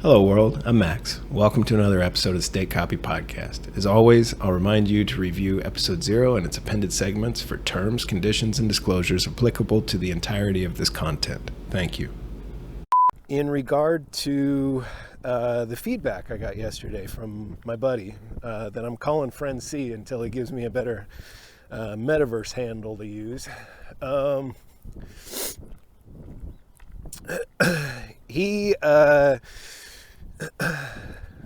Hello world, I'm Max. Welcome to another episode of State Copy Podcast. As always, I'll remind you to review episode 0 and its appended segments for terms, conditions, and disclosures applicable to the entirety of this content. Thank you. In regard to the feedback I got yesterday from my buddy that I'm calling Friend C until he gives me a better metaverse handle to use.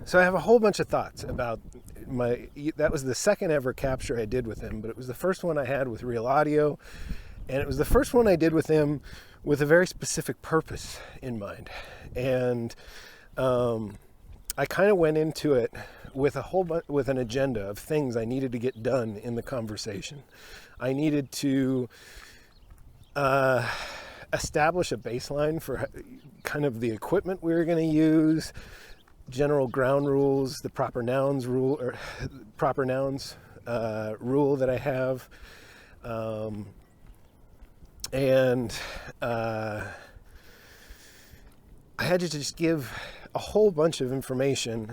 So I have a whole bunch of thoughts about that was the second ever capture I did with him, but it was the first one I had with real audio, and it was the first one I did with him with a very specific purpose in mind. And I kind of went into it with with an agenda of things I needed to get done in the conversation. I needed to establish a baseline for kind of the equipment we were going to use, general ground rules, the proper nouns rule that I have, and I had to just give a whole bunch of information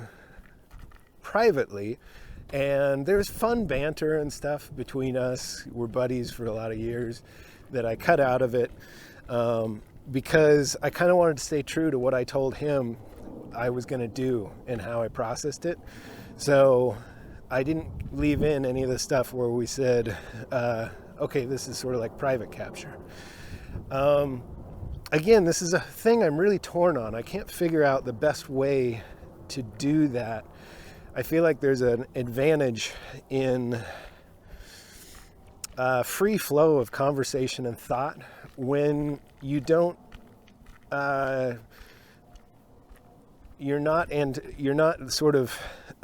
privately, and there's fun banter and stuff between us. We're buddies for a lot of years that I cut out of it because I kind of wanted to stay true to what I told him I was going to do and how I processed it. So I didn't leave in any of the stuff where we said, okay, this is sort of like private capture. Again, this is a thing I'm really torn on. I can't figure out the best way to do that. I feel like there's an advantage in free flow of conversation and thought when you don't you're not sort of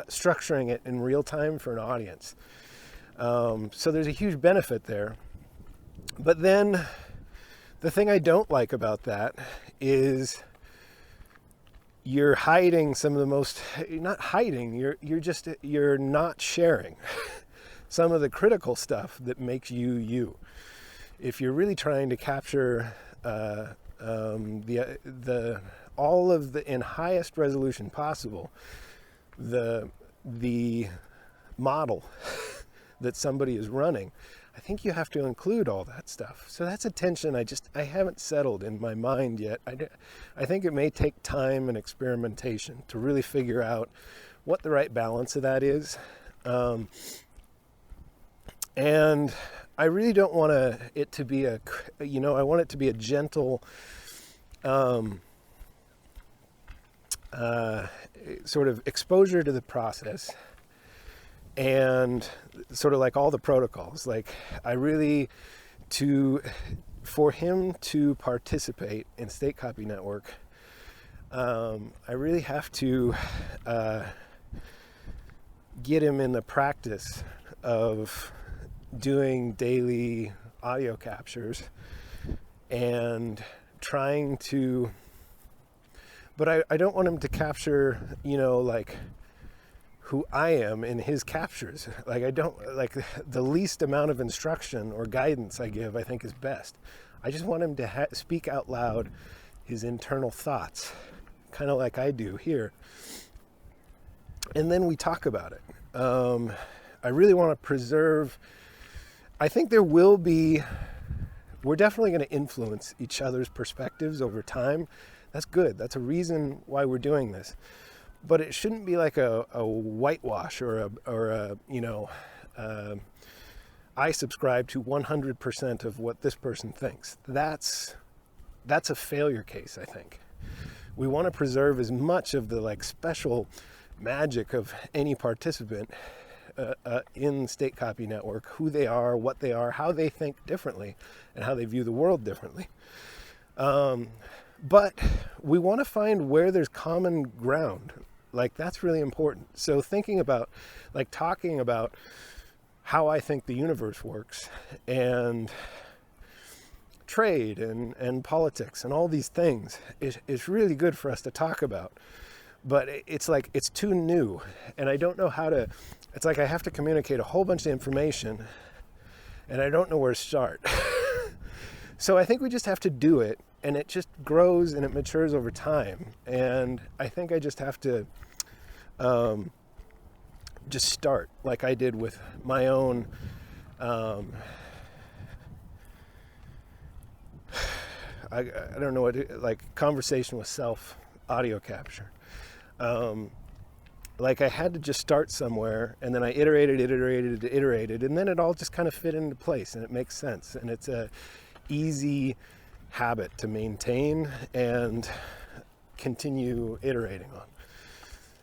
structuring it in real time for an audience. So there's a huge benefit there. But then the thing I don't like about that is you're hiding some of the most, not hiding, you're not sharing some of the critical stuff that makes you you. If you're really trying to capture all of the in highest resolution possible, the model that somebody is running, I think you have to include all that stuff. So that's a tension I haven't settled in my mind yet. I think it may take time and experimentation to really figure out what the right balance of that is. And I really don't want it to be I want it to be a gentle sort of exposure to the process, and sort of like all the protocols. Like for him to participate in State Copy Network, I really have to get him in the practice of doing daily audio captures and trying to, but I don't want him to capture, like who I am in his captures. Like the least amount of instruction or guidance I give, I think is best. I just want him to speak out loud his internal thoughts, kind of like I do here. And then we talk about it. I really want to preserve, I think we're definitely going to influence each other's perspectives over time. That's good. That's a reason why we're doing this. But it shouldn't be like a whitewash or I subscribe to 100% of what this person thinks. That's a failure case, I think. We want to preserve as much of the special magic of any participant in State Copy Network, who they are, what they are, how they think differently, and how they view the world differently. But we want to find where there's common ground. That's really important. So thinking about, talking about how I think the universe works, and trade and politics and all these things is really good for us to talk about. But it's too new, and I don't know how to, it's I have to communicate a whole bunch of information, and I don't know where to start. So I think we just have to do it and it just grows and it matures over time. And I think I just have to just start like I did with my own I don't know what, like conversation with self audio capture. Like I had to just start somewhere, and then I iterated, and then it all just kind of fit into place, and it makes sense, and it's a easy habit to maintain and continue iterating on.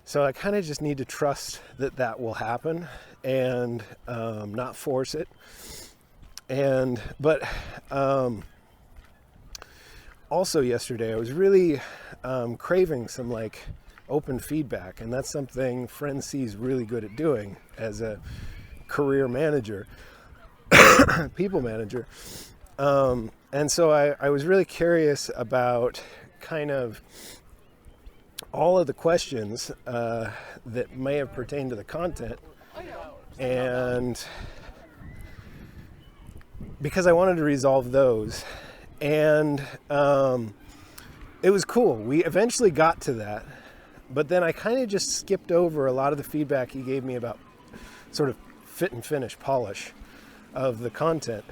So I kind of just need to trust that that will happen, and not force it. But also yesterday I was really craving some like open feedback, and that's something Friend C is really good at doing as a career manager, people manager. And so I was really curious about kind of all of the questions that may have pertained to the content, and because I wanted to resolve those. And it was cool. We eventually got to that, but then I kind of just skipped over a lot of the feedback he gave me about sort of fit and finish polish of the content.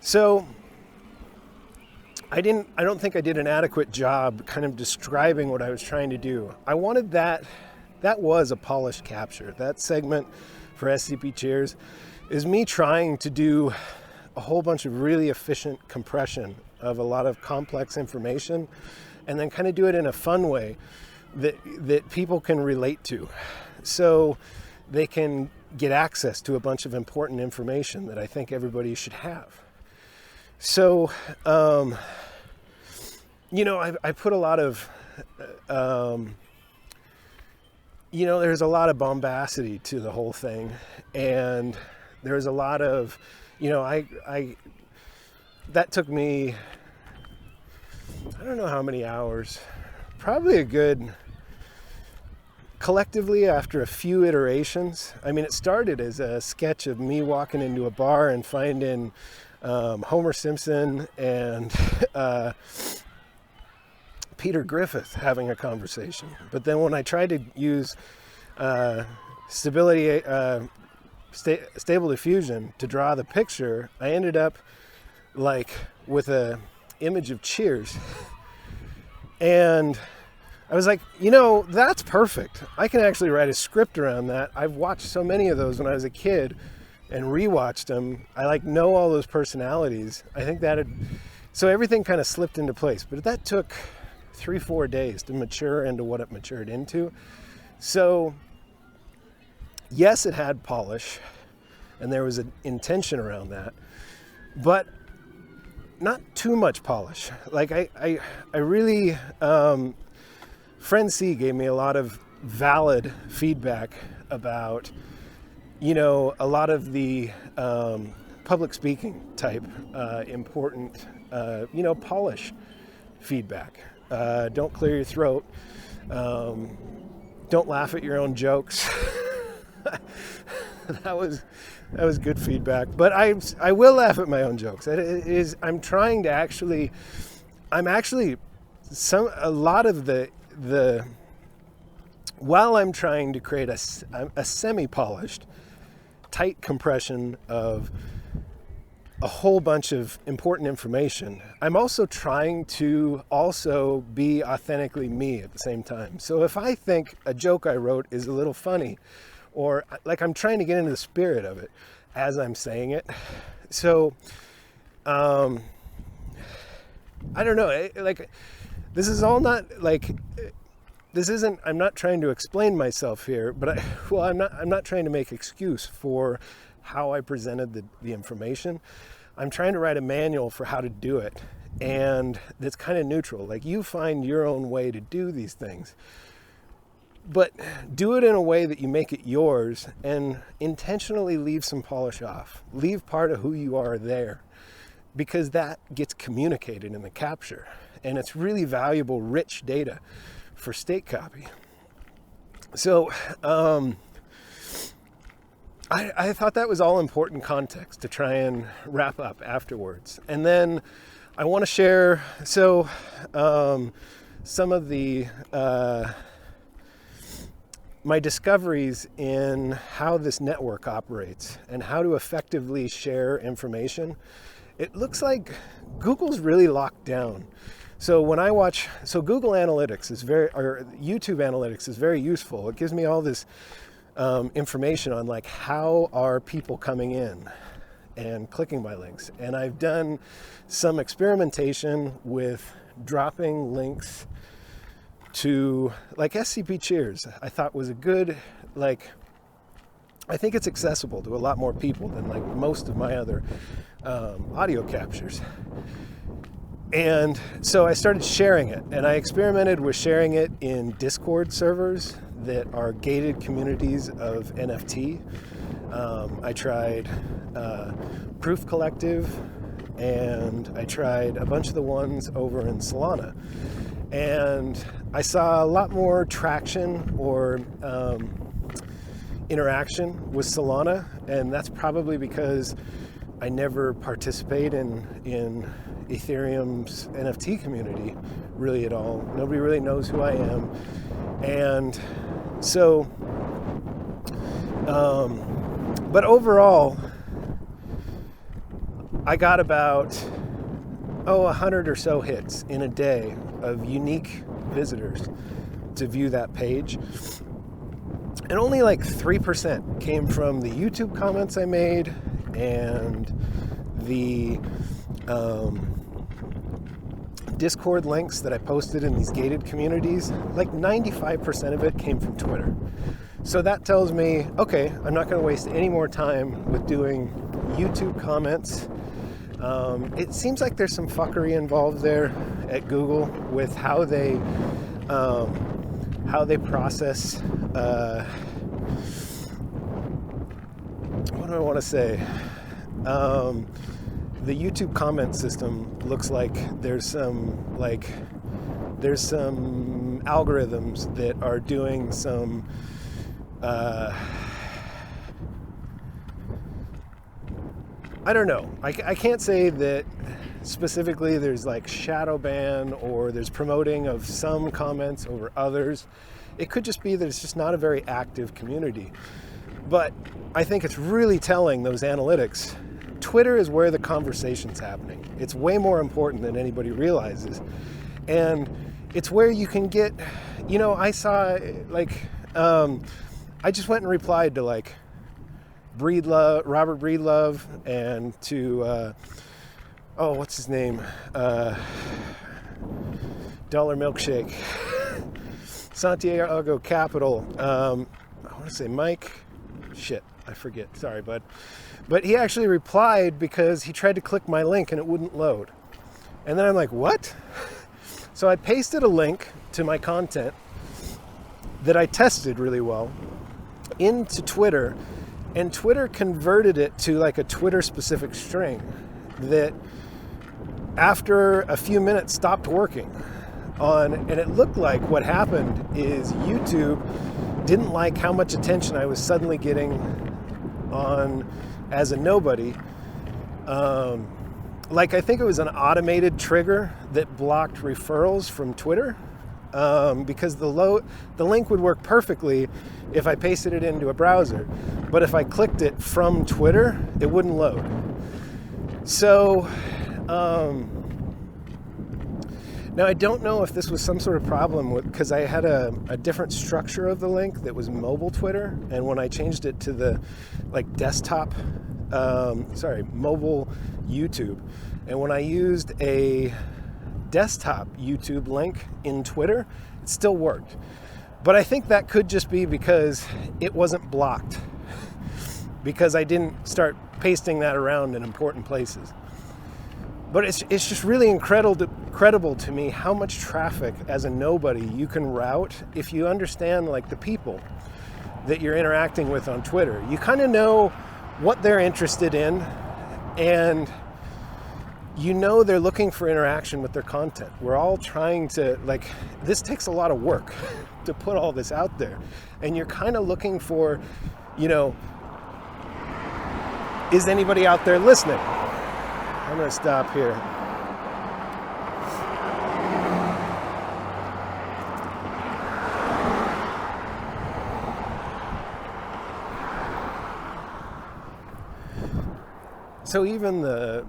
So I don't think I did an adequate job kind of describing what I was trying to do. I wanted that was a polished capture. That segment for SCP Cheers is me trying to do a whole bunch of really efficient compression of a lot of complex information, and then kind of do it in a fun way that people can relate to, so they can get access to a bunch of important information that I think everybody should have. So, I put a lot of, there's a lot of bombacity to the whole thing, and there's a lot of, that took me, I don't know how many hours, probably a good, collectively after a few iterations. I mean, it started as a sketch of me walking into a bar and finding Homer Simpson and Peter Griffith having a conversation. But then when I tried to use stable diffusion to draw the picture, I ended up like with a image of Cheers. And I was like, that's perfect. I can actually write a script around that. I've watched so many of those when I was a kid and rewatched them. I know all those personalities. I think so everything kind of slipped into place, but that took 3-4 days to mature into what it matured into. So yes, it had polish, and there was an intention around that, but not too much polish. Like I really, Friend C gave me a lot of valid feedback about, a lot of the public speaking type important, polish feedback. Don't clear your throat. Don't laugh at your own jokes. That was good feedback. But I will laugh at my own jokes. I'm trying to actually, while I'm trying to create a semi-polished, tight compression of a whole bunch of important information, I'm also trying to also be authentically me at the same time. So if I think a joke I wrote is a little funny, or like I'm trying to get into the spirit of it as I'm saying it. So, I don't know, this is all not I'm not trying to explain myself here, but I'm not trying to make excuse for how I presented the information. I'm trying to write a manual for how to do it, and that's kind of neutral. Like, you find your own way to do these things, but do it in a way that you make it yours and intentionally leave some polish off. Leave part of who you are there, because that gets communicated in the capture, and it's really valuable, rich data for state copy. So I thought that was all important context to try and wrap up afterwards. And then I want to share, some of the my discoveries in how this network operates and how to effectively share information. It looks like Google's really locked down. So when I watch, Google Analytics is or YouTube Analytics is very useful. It gives me all this information on like how are people coming in and clicking my links. And I've done some experimentation with dropping links to like SCP Cheers. I thought was a good, I think it's accessible to a lot more people than like most of my other audio captures. And so I started sharing it, and I experimented with sharing it in Discord servers that are gated communities of NFT. I tried Proof Collective, and I tried a bunch of the ones over in Solana. And I saw a lot more traction or interaction with Solana, and that's probably because I never participate in Ethereum's NFT community really at all. Nobody really knows who I am. And so, but overall, I got about 100 or so hits in a day of unique visitors to view that page. And only like 3% came from the YouTube comments I made and the Discord links that I posted in these gated communities. Like 95% of it came from Twitter. So that tells me, okay, I'm not going to waste any more time with doing YouTube comments. It seems like there's some fuckery involved there at Google with how they process. What do I want to say? The YouTube comment system looks like there's some algorithms that are doing some I don't know. I can't say that specifically there's like shadow ban or there's promoting of some comments over others. It could just be that it's just not a very active community. But I think it's really telling, those analytics. Twitter is where the conversation's happening. It's way more important than anybody realizes. And it's where you can get, I saw I just went and replied to like Robert Breedlove and to, what's his name? Dollar Milkshake. Santiago Capital. I want to say Mike. Shit, I forget. Sorry, bud. But he actually replied because he tried to click my link and it wouldn't load. And then I'm like, what? So I pasted a link to my content that I tested really well into Twitter, and Twitter converted it to like a Twitter specific string that after a few minutes stopped working and it looked like what happened is YouTube didn't like how much attention I was suddenly getting on as a nobody. I think it was an automated trigger that blocked referrals from Twitter, because the link would work perfectly if I pasted it into a browser, but if I clicked it from Twitter, it wouldn't load. So now I don't know if this was some sort of problem because I had a different structure of the link that was mobile Twitter, and when I changed it to the desktop, mobile YouTube, and when I used a desktop YouTube link in Twitter, it still worked. But I think that could just be because it wasn't blocked, because I didn't start pasting that around in important places. But it's just really incredible to me how much traffic as a nobody you can route if you understand the people that you're interacting with on Twitter. You kind of know what they're interested in, and they're looking for interaction with their content. We're all trying to, this takes a lot of work to put all this out there. And you're kind of looking for, is anybody out there listening? I'm going to stop here. So even the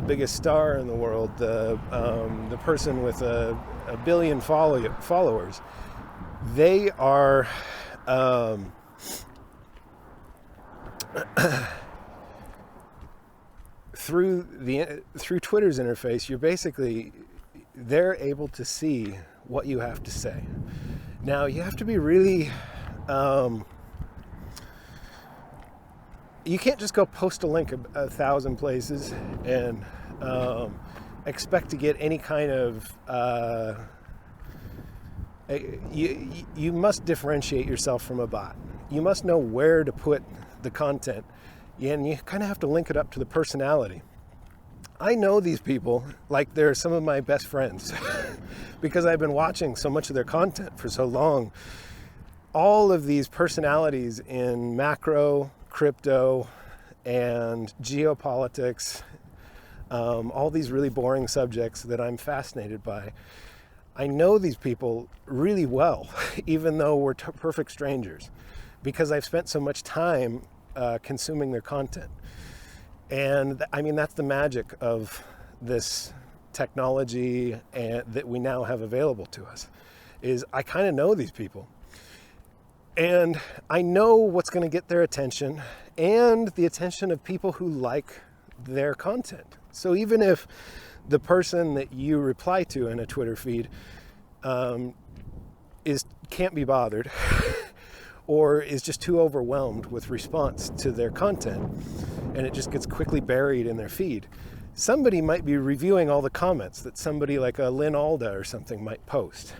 biggest star in the world, the person with a billion followers, they are through Twitter's interface, they're able to see what you have to say. Now you have to be really you can't just go post a link 1,000 places and expect to get any kind of you must differentiate yourself from a bot. You must know where to put the content, and you kind of have to link it up to the personality. I know these people like they're some of my best friends because I've been watching so much of their content for so long. All of these personalities in macro, crypto, and geopolitics, all these really boring subjects that I'm fascinated by. I know these people really well, even though we're perfect strangers, because I've spent so much time consuming their content. And I mean, that's the magic of this technology that we now have available to us, is I kind of know these people. And I know what's going to get their attention and the attention of people who like their content. So even if the person that you reply to in a Twitter feed can't be bothered or is just too overwhelmed with response to their content and it just gets quickly buried in their feed, somebody might be reviewing all the comments that somebody like a Lynn Alda or something might post.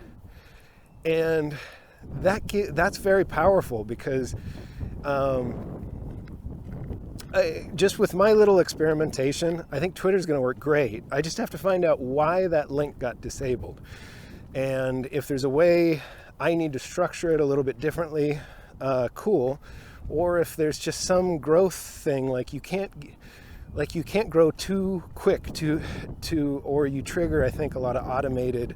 And that's very powerful because just with my little experimentation, I think Twitter's going to work great. I just have to find out why that link got disabled. And if there's a way I need to structure it a little bit differently, cool. Or if there's just some growth thing, like you can't grow too quick or you trigger, I think, a lot of automated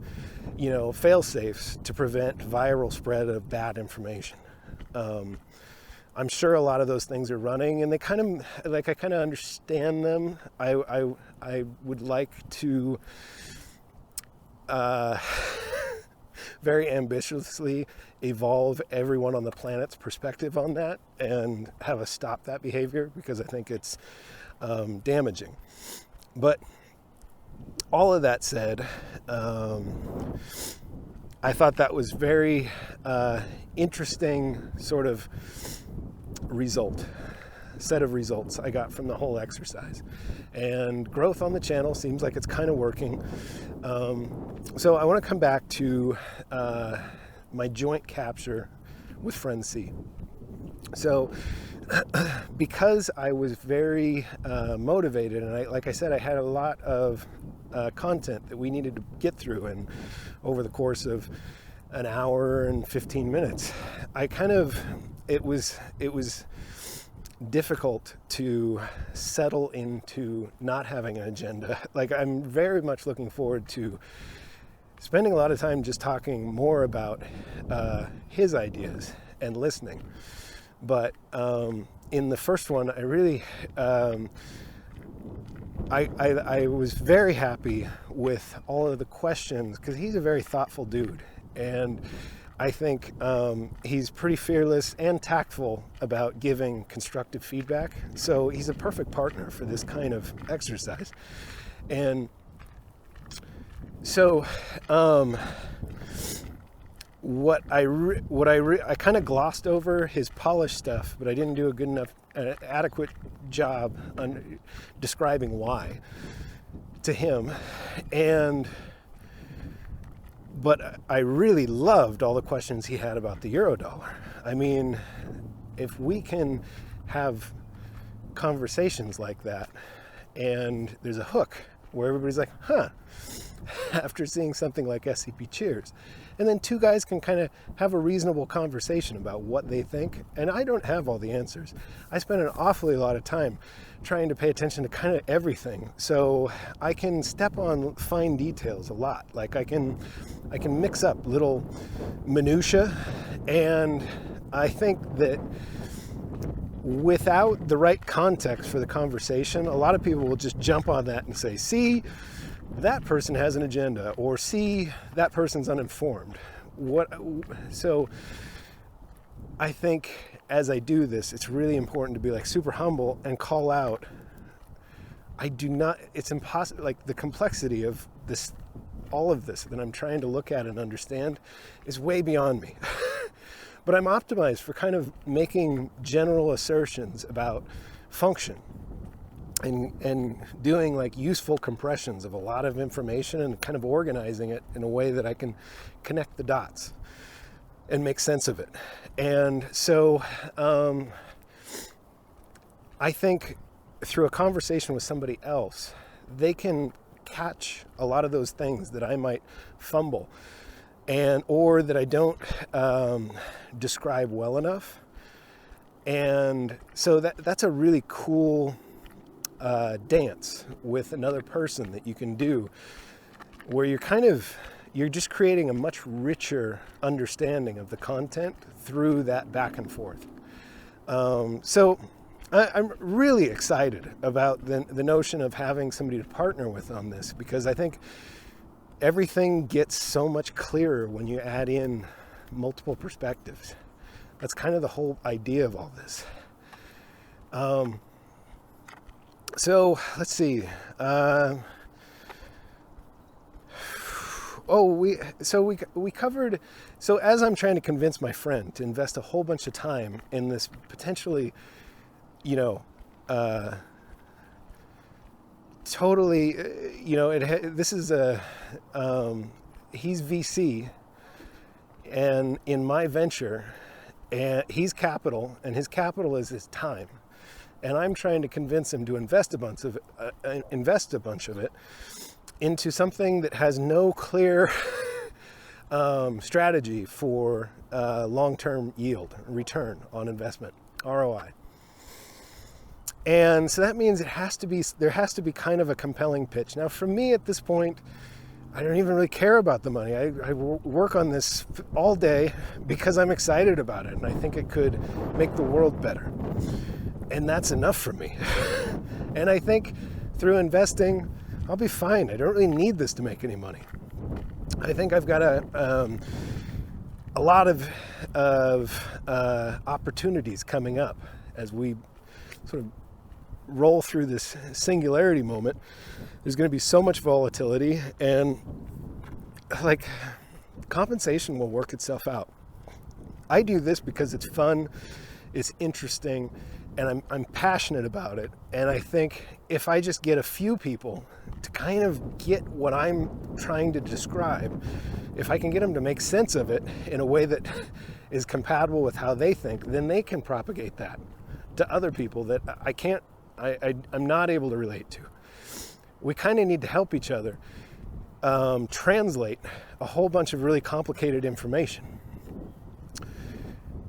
fail safes to prevent viral spread of bad information. I'm sure a lot of those things are running, and I kind of understand them. I would like to very ambitiously evolve everyone on the planet's perspective on that and have us stop that behavior, because I think it's damaging. But all of that said, I thought that was very interesting sort of set of results I got from the whole exercise. And growth on the channel seems like it's kind of working. So I want to come back to my joint capture with friend C. So because I was very motivated, and like I said, I had a lot of content that we needed to get through, and over the course of an hour and 15 minutes, it was difficult to settle into not having an agenda. Like, I'm very much looking forward to spending a lot of time just talking more about his ideas and listening. But in the first one, I really I was very happy with all of the questions, because he's a very thoughtful dude, and I think he's pretty fearless and tactful about giving constructive feedback. So he's a perfect partner for this kind of exercise. And so I kind of glossed over his polished stuff, but I didn't do a good enough, adequate job on describing why to him. But I really loved all the questions he had about the Eurodollar. I mean, if we can have conversations like that, and there's a hook where everybody's like, huh, after seeing something like SCP Cheers. And then two guys can kind of have a reasonable conversation about what they think. And I don't have all the answers. I spend an awfully lot of time trying to pay attention to kind of everything. So I can step on fine details a lot. Like I can mix up little minutia. And I think that without the right context for the conversation, a lot of people will just jump on that and say, see, that person has an agenda, or see, that person's uninformed. So I think as I do this, it's really important to be like super humble and call out, it's impossible, like the complexity of this, all of this that I'm trying to look at and understand is way beyond me. But I'm optimized for kind of making general assertions about function and doing like useful compressions of a lot of information and kind of organizing it in a way that I can connect the dots and make sense of it. And so I think through a conversation with somebody else, they can catch a lot of those things that I might fumble or that I don't describe well enough. And so that's a really cool dance with another person that you can do, where you're just creating a much richer understanding of the content through that back and forth. So I'm really excited about the notion of having somebody to partner with on this, because I think everything gets so much clearer when you add in multiple perspectives. That's kind of the whole idea of all this. So let's see. We covered. So as I'm trying to convince my friend to invest a whole bunch of time in this potentially, totally, this is he's VC, and in my venture, and he's capital, and his capital is his time, and I'm trying to convince him to invest a bunch of it into something that has no clear strategy for long-term yield, return on investment, ROI. And so that means there has to be kind of a compelling pitch. Now, for me at this point, I don't even really care about the money. I work on this all day because I'm excited about it, and I think it could make the world better. And that's enough for me. And I think through investing, I'll be fine. I don't really need this to make any money. I think I've got a lot of opportunities coming up as we sort of roll through this singularity moment. There's going to be so much volatility, and like compensation will work itself out. I do this because it's fun, it's interesting, and I'm passionate about it. And I think if I just get a few people to kind of get what I'm trying to describe, if I can get them to make sense of it in a way that is compatible with how they think, then they can propagate that to other people that I'm not able to relate to. We kind of need to help each other translate a whole bunch of really complicated information.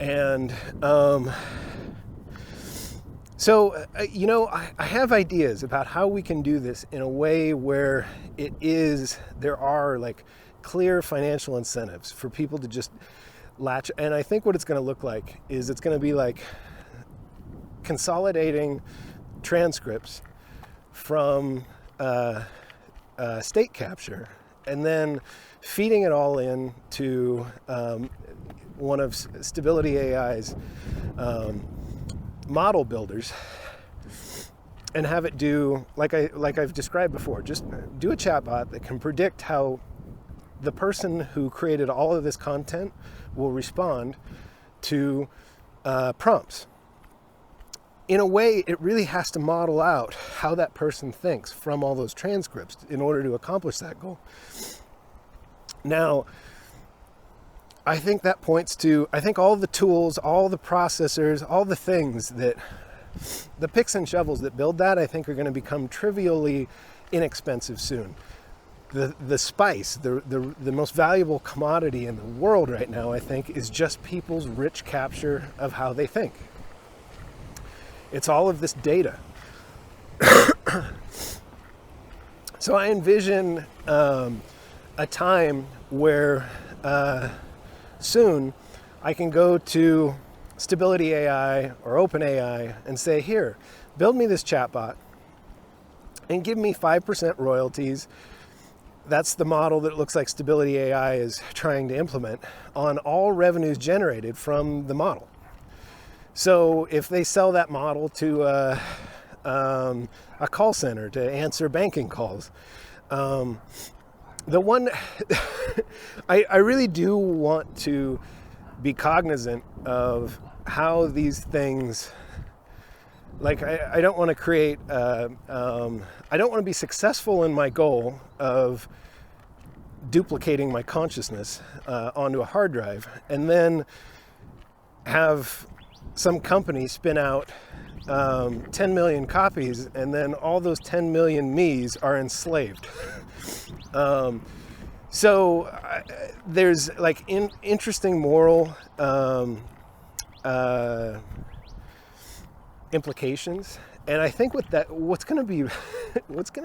And so I have ideas about how we can do this in a way where there are like clear financial incentives for people to just latch. And I think what it's going to look like is it's going to be like consolidating transcripts from state capture and then feeding it all in to one of Stability AI's model builders, and have it do like I've described before. Just do a chatbot that can predict how the person who created all of this content will respond to prompts. In a way, it really has to model out how that person thinks from all those transcripts in order to accomplish that goal. Now, I think that points to, all the tools, all the processors, all the things that, the picks and shovels that build that, I think are going to become trivially inexpensive soon. The spice, the most valuable commodity in the world right now, I think, is just people's rich capture of how they think. It's all of this data. So I envision a time where soon I can go to Stability AI or OpenAI and say, here, build me this chatbot and give me 5% royalties. That's the model that looks like Stability AI is trying to implement on all revenues generated from the model. So if they sell that model to a call center to answer banking calls, the one I really do want to be cognizant of how these things, like I don't want to create, I don't want to be successful in my goal of duplicating my consciousness onto a hard drive and then have some company spin out 10 million copies and then all those 10 million me's are enslaved. So there's like interesting moral implications, and I think with that, what's going to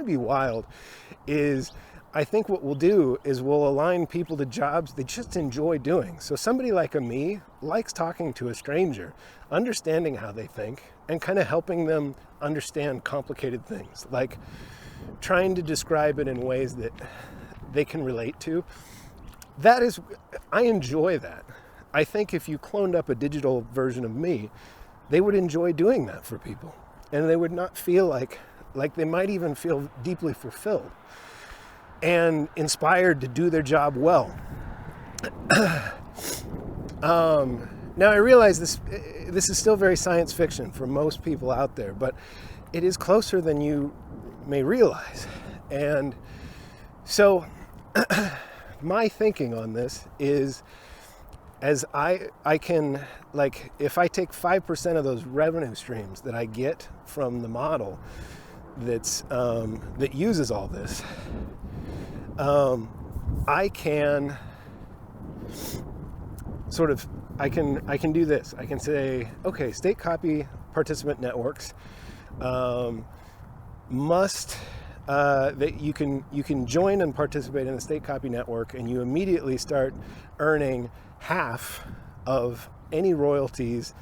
be wild is I think what we'll do is we'll align people to jobs they just enjoy doing. So somebody like me likes talking to a stranger, understanding how they think, and kind of helping them understand complicated things, like trying to describe it in ways that they can relate to. I enjoy that. I think if you cloned up a digital version of me, they would enjoy doing that for people. And they would not feel like they might even feel deeply fulfilled and inspired to do their job well. Now I realize this is still very science fiction for most people out there, but it is closer than you may realize. And so my thinking on this is, as I can, like, if I take 5% of those revenue streams that I get from the model that uses all this, I can sort of, I can do this. I can say, okay, state copy participant networks must that you can join and participate in the state copy network, and you immediately start earning half of any royalties.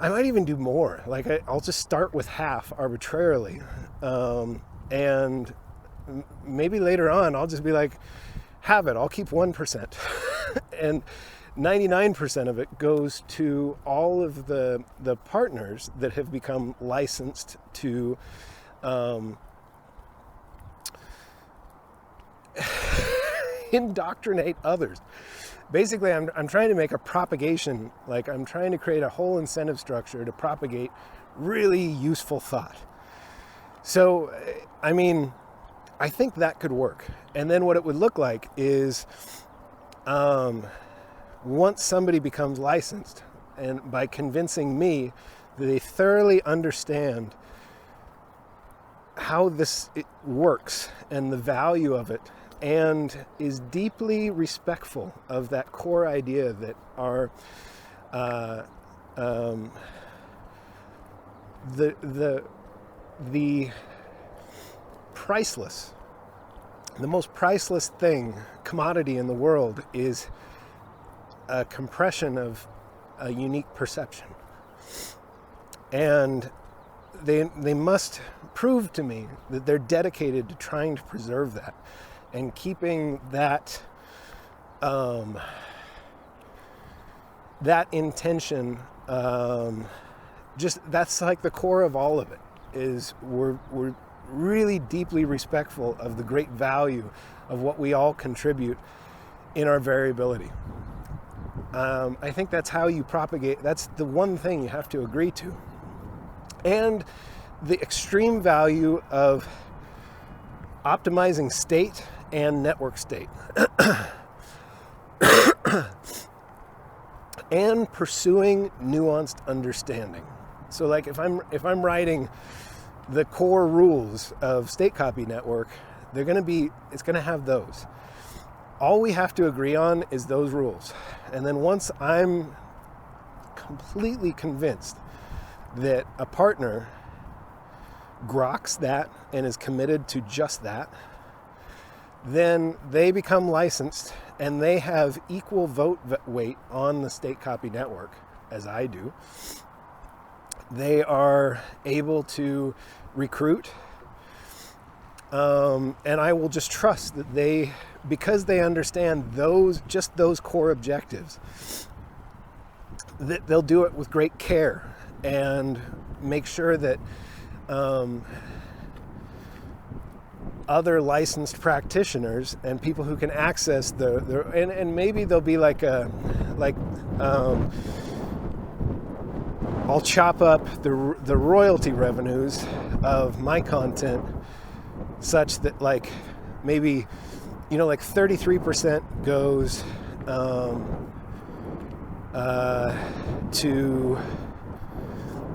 I might even do more. Like I'll just start with half arbitrarily, and maybe later on I'll just be like, have it. I'll keep 1%, and 99% of it goes to all of the partners that have become licensed to indoctrinate others. Basically, I'm trying to make a propagation, like I'm trying to create a whole incentive structure to propagate really useful thought. So, I mean, I think that could work. And then what it would look like is, once somebody becomes licensed, and by convincing me that they thoroughly understand how it works and the value of it, and is deeply respectful of that core idea that our the priceless, the most priceless commodity in the world is a compression of a unique perception. And they must prove to me that they're dedicated to trying to preserve that and keeping that that intention. Just that's like the core of all of it. Is we're really deeply respectful of the great value of what we all contribute in our variability. I think that's how you propagate. That's the one thing you have to agree to. And the extreme value of optimizing state and network state. And pursuing nuanced understanding. So like if I'm writing the core rules of state copy network, it's gonna have those. All we have to agree on is those rules. And then once I'm completely convinced that a partner groks that and is committed to just that, then they become licensed and they have equal vote weight on the state copy network as I do. They are able to recruit, and I will just trust that because they understand those core objectives, that they'll do it with great care and make sure that other licensed practitioners and people who can access and maybe there'll be I'll chop up the royalty revenues of my content such that maybe 33% goes to,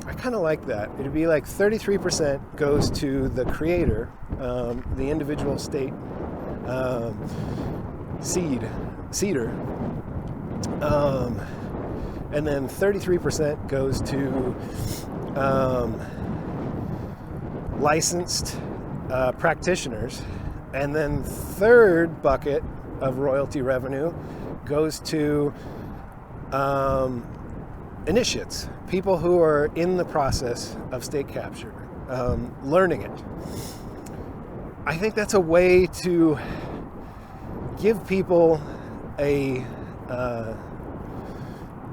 I kind of like that. It'd be 33% goes to the creator, the individual state seeder, and then 33% goes to licensed practitioners, and then third bucket of royalty revenue goes to initiates, people who are in the process of state capture, learning it. I think that's a way to give people an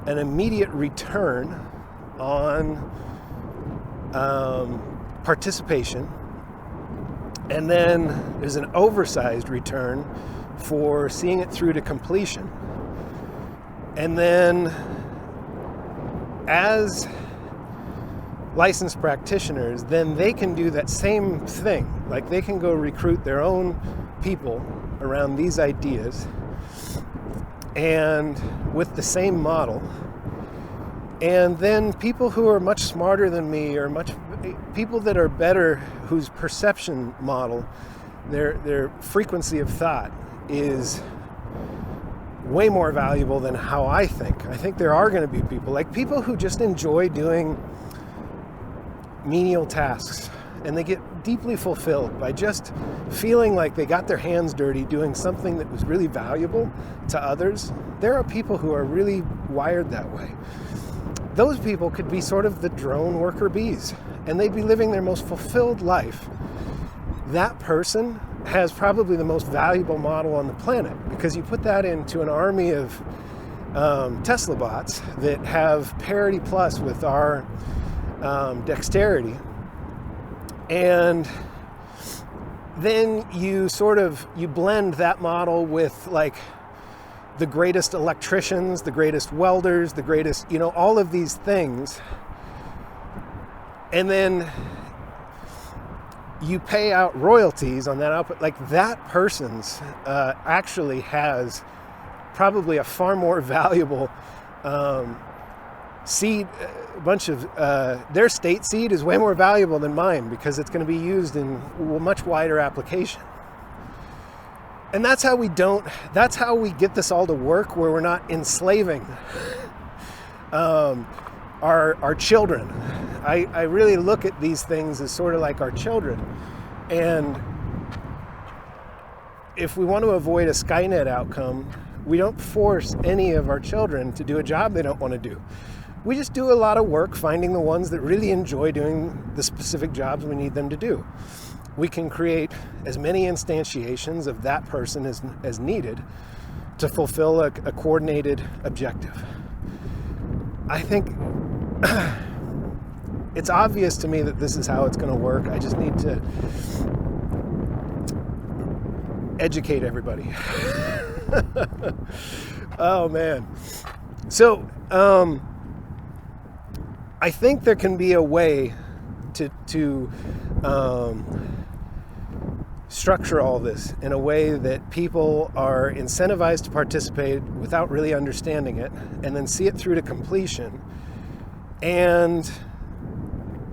immediate return on participation, and then there's an oversized return for seeing it through to completion. And then as licensed practitioners, then they can do that same thing. They can go recruit their own people around these ideas and with the same model. And then people who are much smarter than me, or people that are better, whose perception model, their frequency of thought is way more valuable than how I think. I think there are going to be people who just enjoy doing menial tasks, and they get deeply fulfilled by just feeling like they got their hands dirty doing something that was really valuable to others. There are people who are really wired that way. Those people could be sort of the drone worker bees, and they'd be living their most fulfilled life. That person has probably the most valuable model on the planet, because you put that into an army of Tesla bots that have parity plus with our dexterity, and then you blend that model with the greatest electricians, the greatest welders, the greatest, all of these things, and then you pay out royalties on that output. That person's actually has probably a far more valuable seed. Their state seed is way more valuable than mine, because it's going to be used in a much wider application. And that's how we get this all to work, where we're not enslaving our children. I really look at these things as sort of like our children. And if we want to avoid a Skynet outcome, we don't force any of our children to do a job they don't want to do. We just do a lot of work finding the ones that really enjoy doing the specific jobs we need them to do. We can create as many instantiations of that person as needed to fulfill a coordinated objective. I think it's obvious to me that this is how it's going to work. I just need to educate everybody. Oh man. So I think there can be a way to structure all this in a way that people are incentivized to participate without really understanding it, and then see it through to completion. And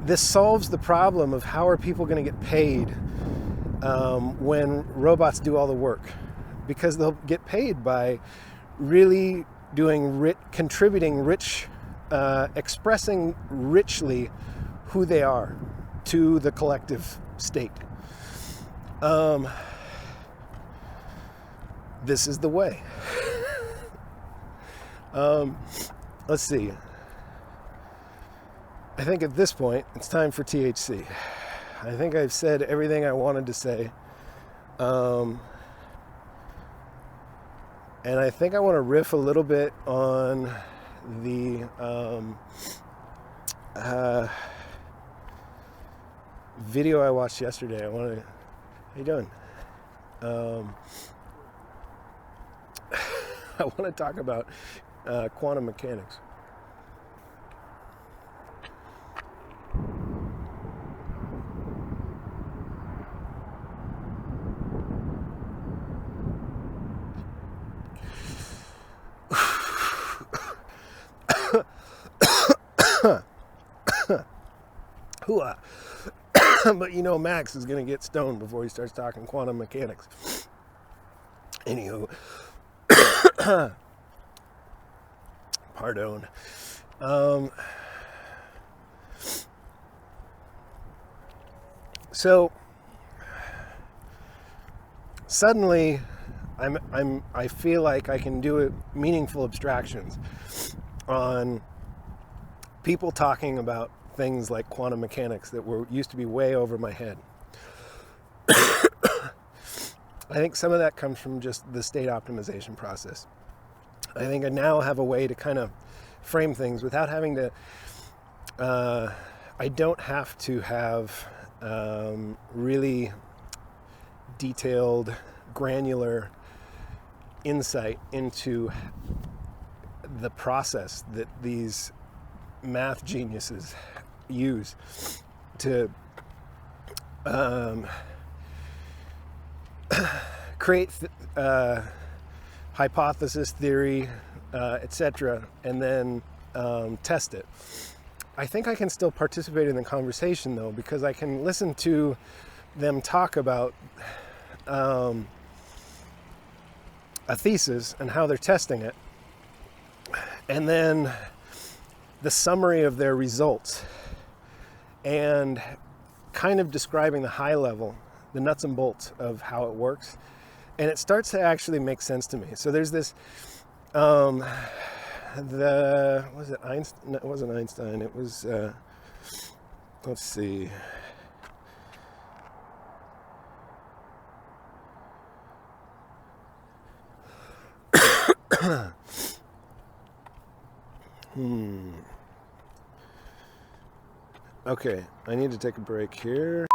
this solves the problem of how are people going to get paid when robots do all the work, because they'll get paid by really contributing expressing richly who they are to the collective state. this is the way. Let's see. I think at this point, it's time for THC. I think I've said everything I wanted to say. And I think I want to riff a little bit on the video I watched yesterday. How you doing? I want to talk about quantum mechanics. But you know, Max is going to get stoned before he starts talking quantum mechanics. Anywho, pardon. So suddenly, I feel like I can do meaningful abstractions on people talking about things like quantum mechanics that used to be way over my head. I think some of that comes from just the state optimization process. I think I now have a way to kind of frame things without having to, I don't have to have really detailed, granular insight into the process that these math geniuses use to create hypothesis, theory, etc., and then test it. I think I can still participate in the conversation, though, because I can listen to them talk about a thesis and how they're testing it, and then the summary of their results, and kind of describing the high level, the nuts and bolts of how it works. And it starts to actually make sense to me. So there's this, was it Einstein? No, it wasn't Einstein. It was, let's see. Okay, I need to take a break here.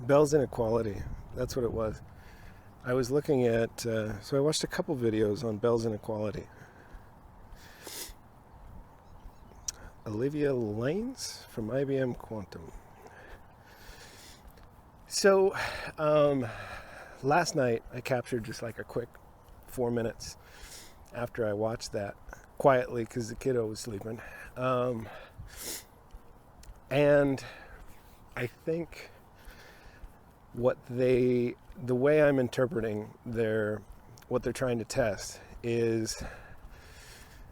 Bell's inequality. That's what it was. I was looking at, so I watched a couple videos on Bell's inequality. Olivia Lanes from IBM Quantum. So, last night I captured just like a quick 4 minutes after I watched that, quietly because the kiddo was sleeping. And I think the way I'm interpreting what they're trying to test is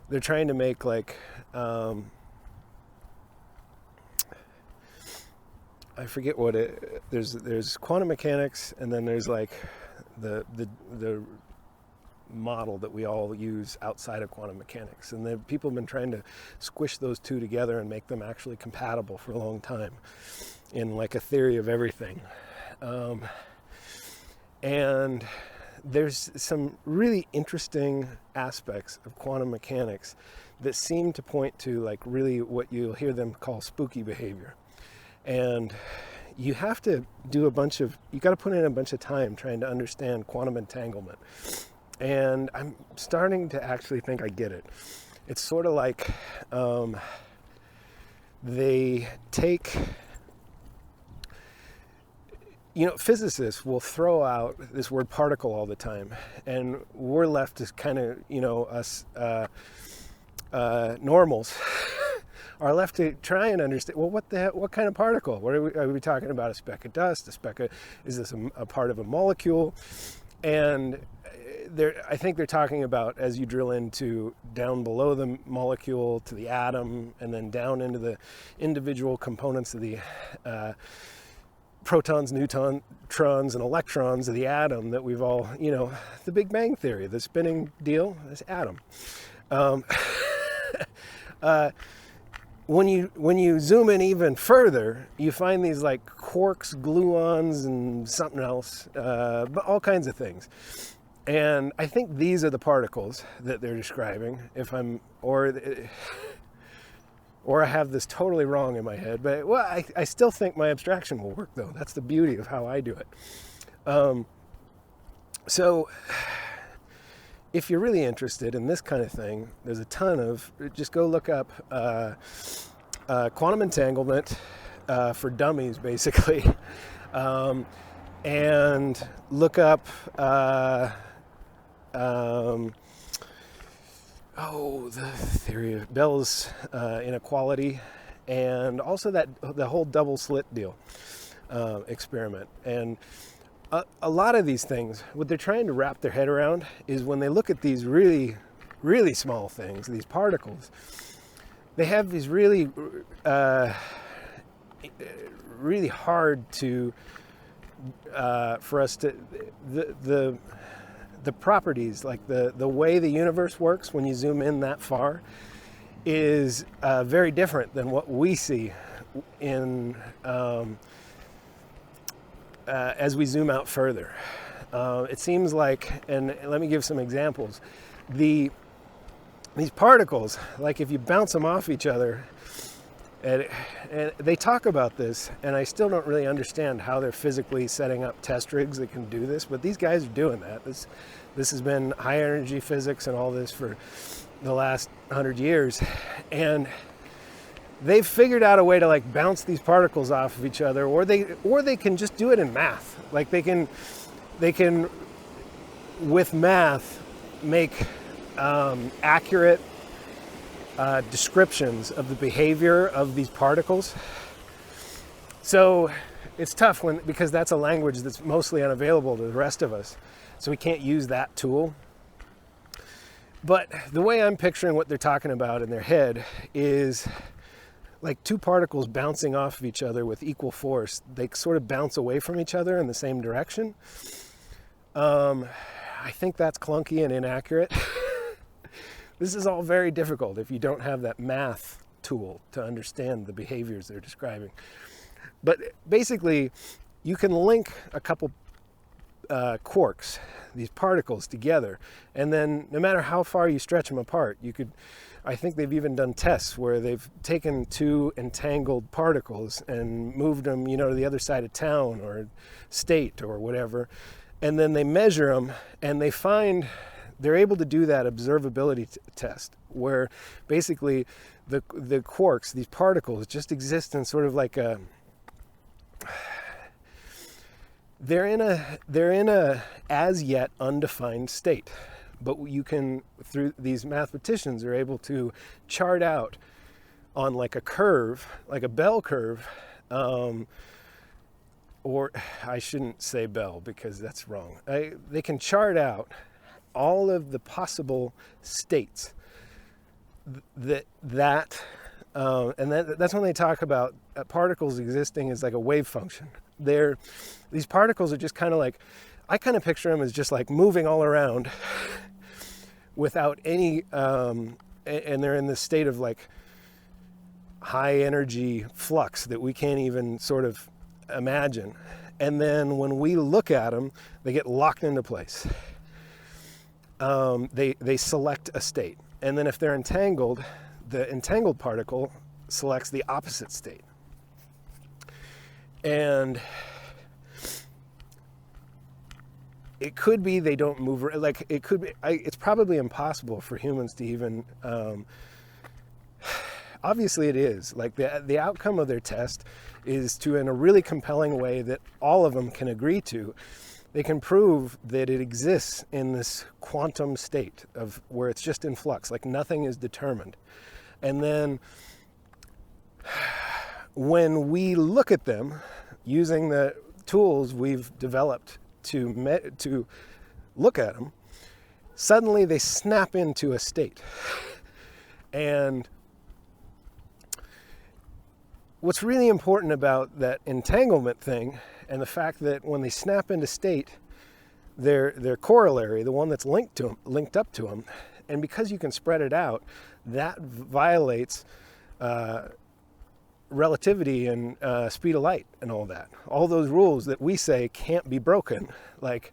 they're trying to make like, I forget what there's quantum mechanics, and then there's like the model that we all use outside of quantum mechanics, and people have been trying to squish those two together and make them actually compatible for a long time in like a theory of everything. And there's some really interesting aspects of quantum mechanics that seem to point to like really what you'll hear them call spooky behavior. And you have to do you got to put in a bunch of time trying to understand quantum entanglement. And I'm starting to actually think I get it. It's sort of like they take, physicists will throw out this word particle all the time, and we're left as kind of, us normals are left to try and understand, well, what kind of particle? What are we talking about? A speck of dust? Is this a part of a molecule? And I think they're talking about, as you drill into down below the molecule to the atom, and then down into the individual components of protons, neutrons, and electrons of the atom that we've all, the Big Bang Theory, the spinning deal, this atom. When you zoom in even further, you find these like quarks, gluons, and something else, but all kinds of things. And I think these are the particles that they're describing. Or I have this totally wrong in my head, but I still think my abstraction will work though. That's the beauty of how I do it. So if you're really interested in this kind of thing, there's a ton of, just go look up quantum entanglement for dummies, basically. And look up the theory of Bell's inequality, and also the whole double slit deal experiment. And a lot of these things, what they're trying to wrap their head around is when they look at these really, really small things, these particles, they have these really, really hard to, for us to, the properties, like the way the universe works when you zoom in that far is very different than what we see in as we zoom out further. It seems like, and let me give some examples, these particles, like if you bounce them off each other, and they talk about this, and I still don't really understand how they're physically setting up test rigs that can do this, but these guys are doing that. This has been high energy physics and all this for the last 100 years, and they've figured out a way to like bounce these particles off of each other, or they can just do it in math. Like they can with math make accurate descriptions of the behavior of these particles. So it's tough because that's a language that's mostly unavailable to the rest of us. So we can't use that tool. But the way I'm picturing what they're talking about in their head is like two particles bouncing off of each other with equal force. They sort of bounce away from each other in the same direction. I think that's clunky and inaccurate. This is all very difficult if you don't have that math tool to understand the behaviors they're describing. But basically, you can link a couple quarks, these particles, together, and then no matter how far you stretch them apart, I think they've even done tests where they've taken two entangled particles and moved them, to the other side of town or state or whatever, and then they measure them, and they're able to do that observability test where basically the quarks, these particles, just exist in sort of like they're in a as yet undefined state. But through these mathematicians are able to chart out on like a curve, like a bell curve, or I shouldn't say bell because that's wrong. They can chart out all of the possible states that's when they talk about particles existing as like a wave function. These particles are just kind of like, I kind of picture them as just like moving all around without any, and they're in this state of like high energy flux that we can't even sort of imagine. And then when we look at them, they get locked into place. They select a state. And then if they're entangled, the entangled particle selects the opposite state. And it could be they don't move, like it could be, it's probably impossible for humans to even, obviously it is, like the outcome of their test is to, in a really compelling way that all of them can agree to, they can prove that it exists in this quantum state of where it's just in flux, like nothing is determined. And then when we look at them using the tools we've developed to look at them, suddenly they snap into a state. And what's really important about that entanglement thing and the fact that when they snap into state, their corollary, the one that's linked up to them, and because you can spread it out, that violates relativity and speed of light and all that. All those rules that we say can't be broken. Like,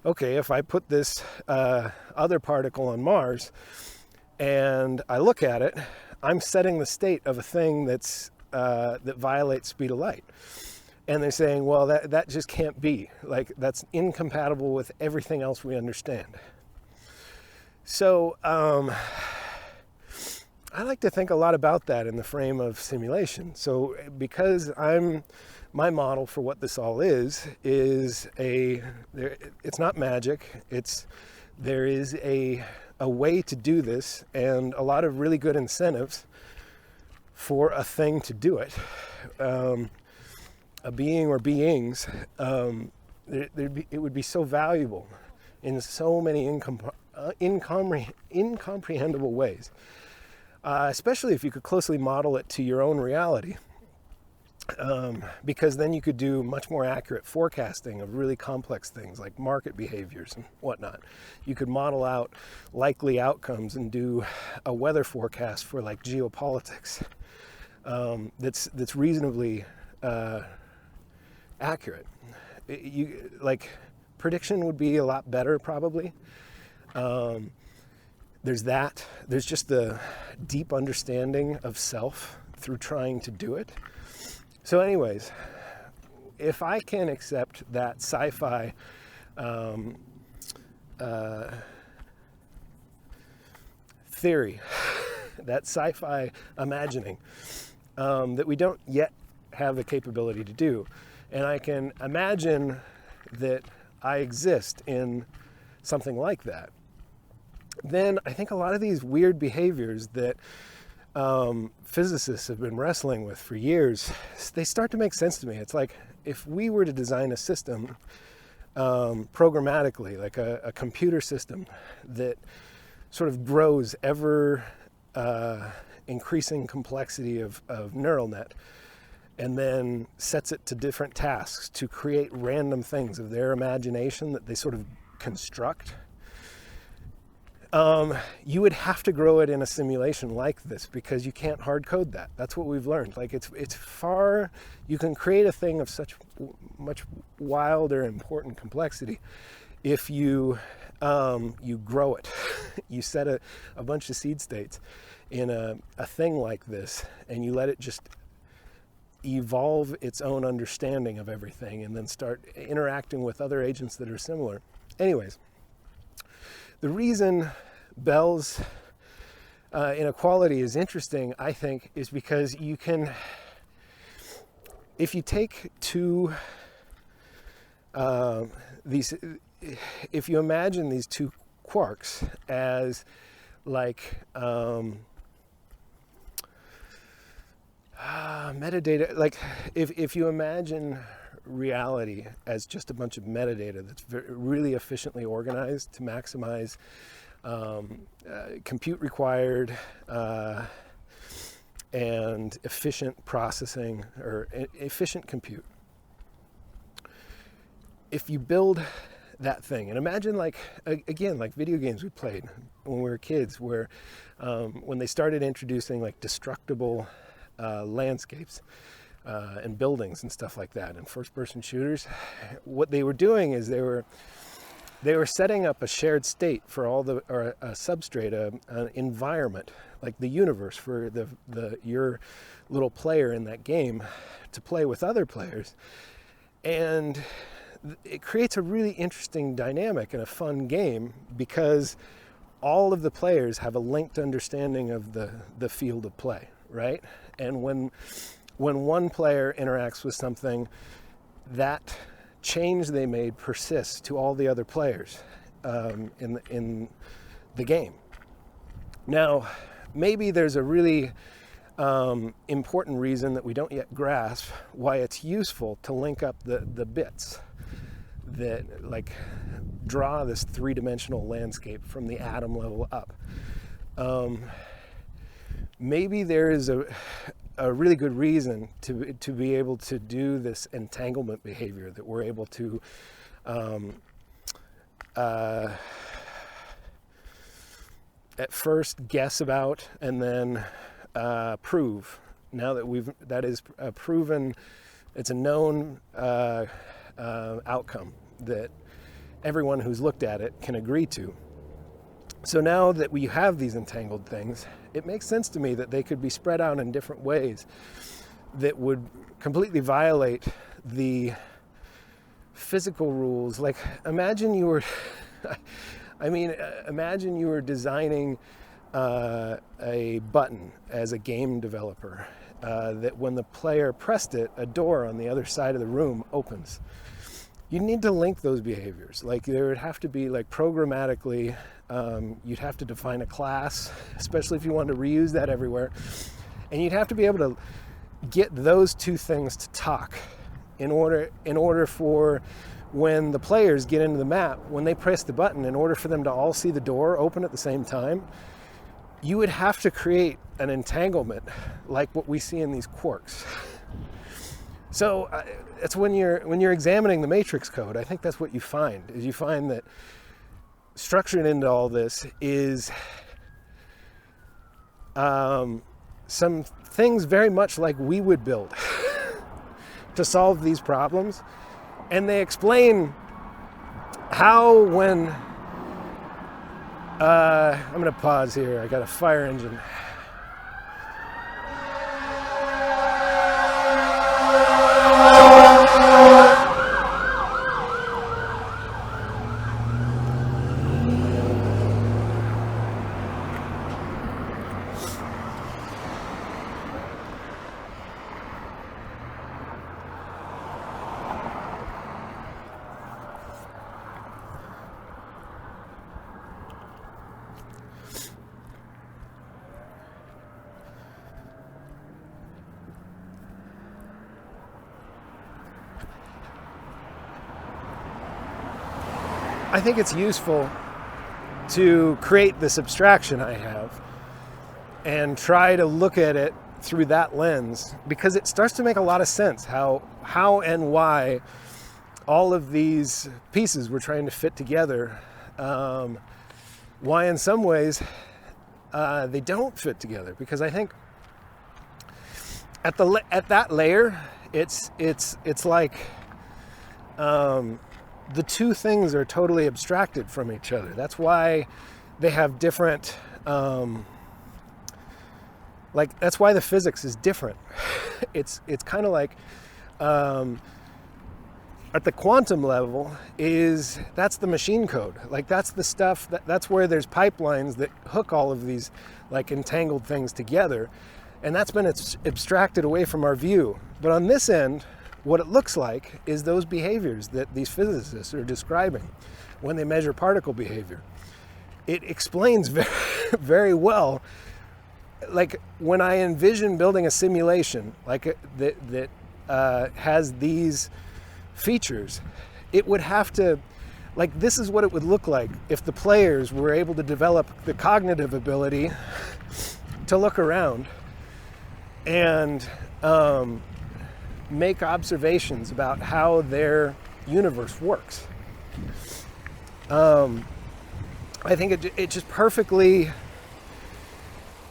okay, if I put this other particle on Mars and I look at it, I'm setting the state of a thing that's that violates speed of light. And they're saying, well, that just can't be. Like, that's incompatible with everything else we understand. So I like to think a lot about that in the frame of simulation. So because my model for what this all is it's not magic. There is a way to do this, and a lot of really good incentives for a thing to do it. A being or beings, it would be so valuable in so many incomprehensible ways, especially if you could closely model it to your own reality, because then you could do much more accurate forecasting of really complex things like market behaviors and whatnot. You could model out likely outcomes and do a weather forecast for like geopolitics that's reasonably accurate. Prediction would be a lot better probably. There's that. There's just the deep understanding of self through trying to do it. So anyways, if I can accept that sci-fi theory, that sci-fi imagining that we don't yet have the capability to do, and I can imagine that I exist in something like that, then I think a lot of these weird behaviors that physicists have been wrestling with for years, they start to make sense to me. It's like if we were to design a system programmatically, like a computer system that sort of grows ever increasing complexity of neural net, and then sets it to different tasks to create random things of their imagination that they sort of construct. You would have to grow it in a simulation like this because you can't hard code that. That's what we've learned. Like it's far, you can create a thing of such much wilder, important complexity if you grow it. You set a bunch of seed states in a thing like this, and you let it just evolve its own understanding of everything and then start interacting with other agents that are similar. Anyways, the reason Bell's inequality is interesting, I think, is because you can, if you take if you imagine these two quarks as like metadata, like if you imagine reality as just a bunch of metadata that's really efficiently organized to maximize compute required and efficient processing or efficient compute. If you build that thing, and imagine like, again, like video games we played when we were kids, where when they started introducing like destructible landscapes and buildings and stuff like that, and first-person shooters, what they were doing is they were setting up a shared state for all the, or a substrate, an environment, like the universe for your little player in that game to play with other players, and it creates a really interesting dynamic and a fun game because all of the players have a linked understanding of the field of play, right? And when one player interacts with something, that change they made persists to all the other players in the game. Now, maybe there's a really important reason that we don't yet grasp why it's useful to link up the bits that like draw this three-dimensional landscape from the atom level up. Maybe there is a really good reason to be able to do this entanglement behavior that we're able to at first guess about and then prove. Now that that is proven, it's a known outcome that everyone who's looked at it can agree to. So now that we have these entangled things, it makes sense to me that they could be spread out in different ways that would completely violate the physical rules. Like, imagine you were, imagine you were designing a button as a game developer, that when the player pressed it, a door on the other side of the room opens. You need to link those behaviors. Like, there would have to be, like, programmatically, you'd have to define a class, especially if you want to reuse that everywhere. And you'd have to be able to get those two things to talk in order for when the players get into the map, when they press the button, in order for them to all see the door open at the same time, you would have to create an entanglement like what we see in these quarks. So it's when you're examining the matrix code, I think that's what you find, is you find that structured into all this is some things very much like we would build to solve these problems. And they explain how when... I'm going to pause here. I got a fire engine. I think it's useful to create this abstraction I have and try to look at it through that lens, because it starts to make a lot of sense how and why all of these pieces we're trying to fit together, why in some ways they don't fit together. Because I think at that layer, it's like the two things are totally abstracted from each other. That's why they have different, that's why the physics is different. It's kind of like, at the quantum level, that's the machine code. Like, that's the stuff, that's where there's pipelines that hook all of these, like, entangled things together. And that's been abstracted away from our view. But on this end, what it looks like is those behaviors that these physicists are describing when they measure particle behavior. It explains very, very well, like, when I envision building a simulation like that has these features, it would have to, like, this is what it would look like if the players were able to develop the cognitive ability to look around and make observations about how their universe works. I think it just perfectly,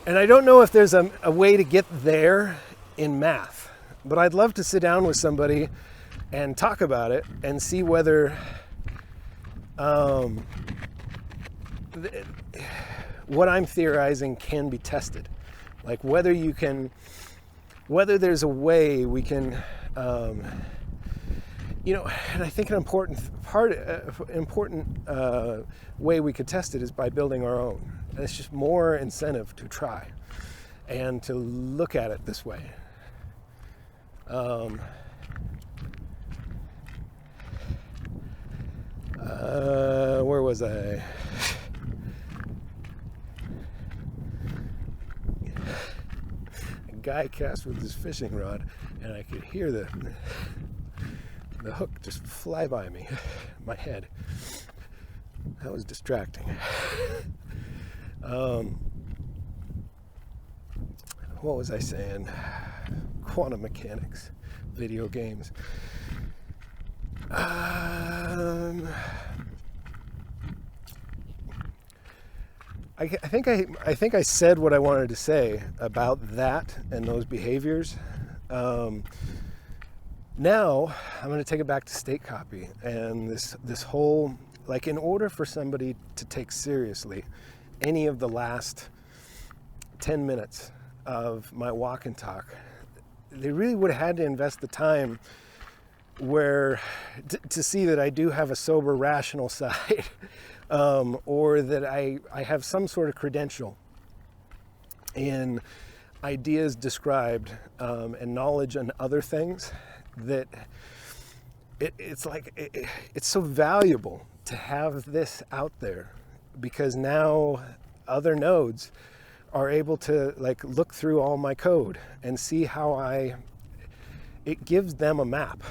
and I don't know if there's a way to get there in math, but I'd love to sit down with somebody and talk about it and see whether what I'm theorizing can be tested. Like, whether there's a way we can, and I think an important way we could test it is by building our own. And it's just more incentive to try and to look at it this way. Where was I? A guy cast with his fishing rod, and I could hear the hook just fly by me, my head. That was distracting. What was I saying? quantum mechanics, video games. I think I said what I wanted to say about that and those behaviors. Now I'm going to take it back to state copy and this whole, like, in order for somebody to take seriously any of the last 10 minutes of my walk and talk, they really would have had to invest the time where to see that I do have a sober, rational side, or that I have some sort of credential in ideas described and knowledge and other things, that it's so valuable to have this out there, because now other nodes are able to like look through all my code and see how it gives them a map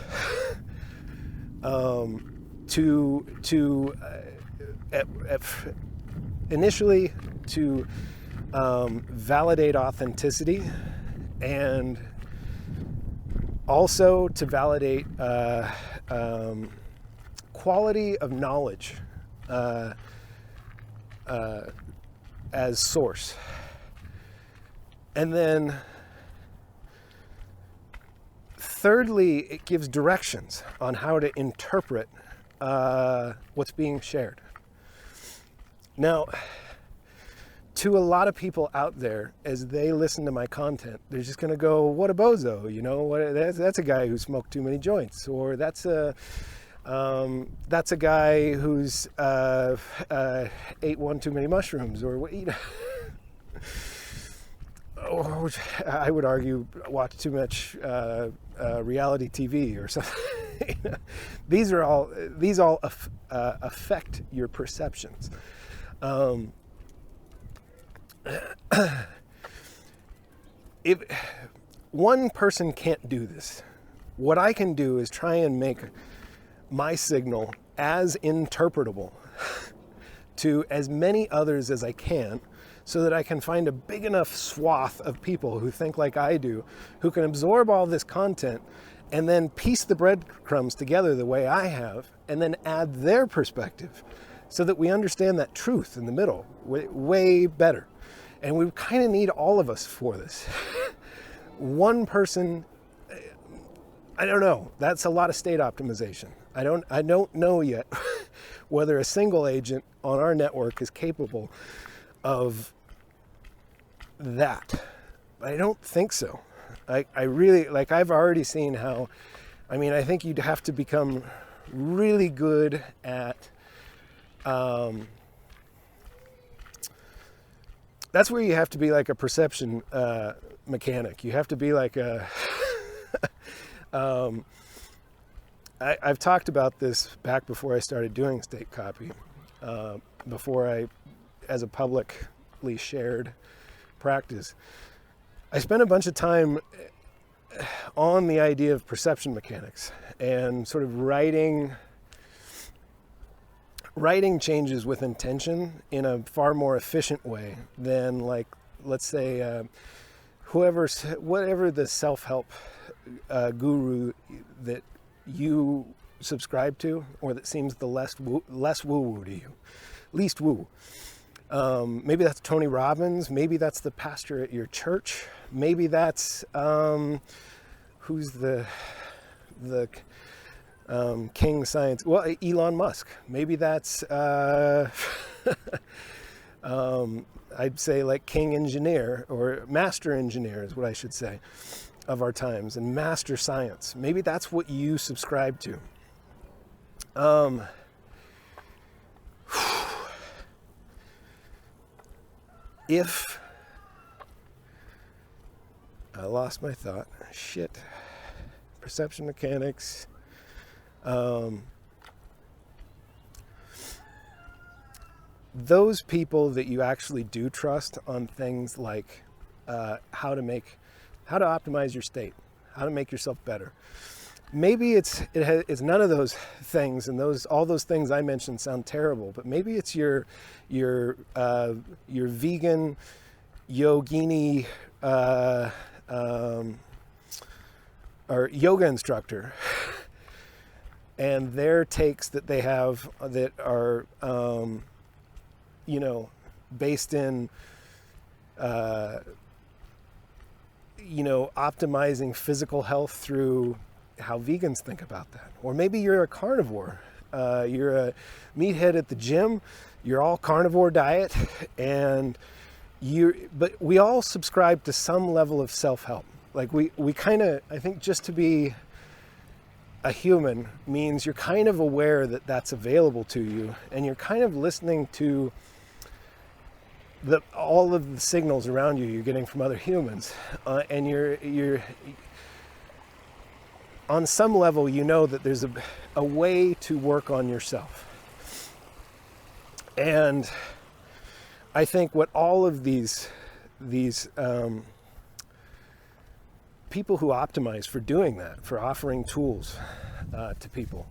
initially to validate authenticity, and also to validate quality of knowledge as source. And then thirdly, it gives directions on how to interpret what's being shared. Now, to a lot of people out there, as they listen to my content, they're just going to go, what a bozo, you know, that's a guy who smoked too many joints, or that's a guy who's ate one too many mushrooms, or what, you know. Or I would argue, watch too much reality TV or something. These all affect your perceptions. If one person can't do this, what I can do is try and make my signal as interpretable to as many others as I can, so that I can find a big enough swath of people who think like I do, who can absorb all this content and then piece the breadcrumbs together the way I have, and then add their perspective, so that we understand that truth in the middle way better. And we kind of need all of us for this. One person, I don't know, that's a lot of state optimization. I don't know yet whether a single agent on our network is capable of that. I don't think so. I really, like, I've already seen how, I mean, I think you'd have to become really good at, that's where you have to be like a perception mechanic. You have to be like a, I've talked about this back before I started doing state copy, before I, as a publicly shared practice. I spent a bunch of time on the idea of perception mechanics and sort of writing changes with intention in a far more efficient way than, like, let's say, whatever the self-help guru that you subscribe to, or that seems the less woo-woo to you, least woo. Maybe that's Tony Robbins. Maybe that's the pastor at your church. Maybe that's who's the king science? Well, Elon Musk. Maybe that's I'd say like king engineer, or master engineer is what I should say, of our times, and master science. Maybe that's what you subscribe to. If I lost my thought, shit, perception mechanics, those people that you actually do trust on things like how to optimize your state, how to make yourself better. Maybe it's none of those things, and all those things I mentioned sound terrible, but maybe it's your vegan yogini or yoga instructor, and their takes that they have that are, based in, optimizing physical health through how vegans think about that. Or maybe you're a carnivore. You're a meathead at the gym. You're all carnivore diet, but we all subscribe to some level of self-help. Like we kind of, I think, just to be a human means you're kind of aware that that's available to you, and you're kind of listening to all of the signals around you you're getting from other humans, and you're on some level, you know that there's a way to work on yourself. And I think what all of these people who optimize for doing that, for offering tools to people,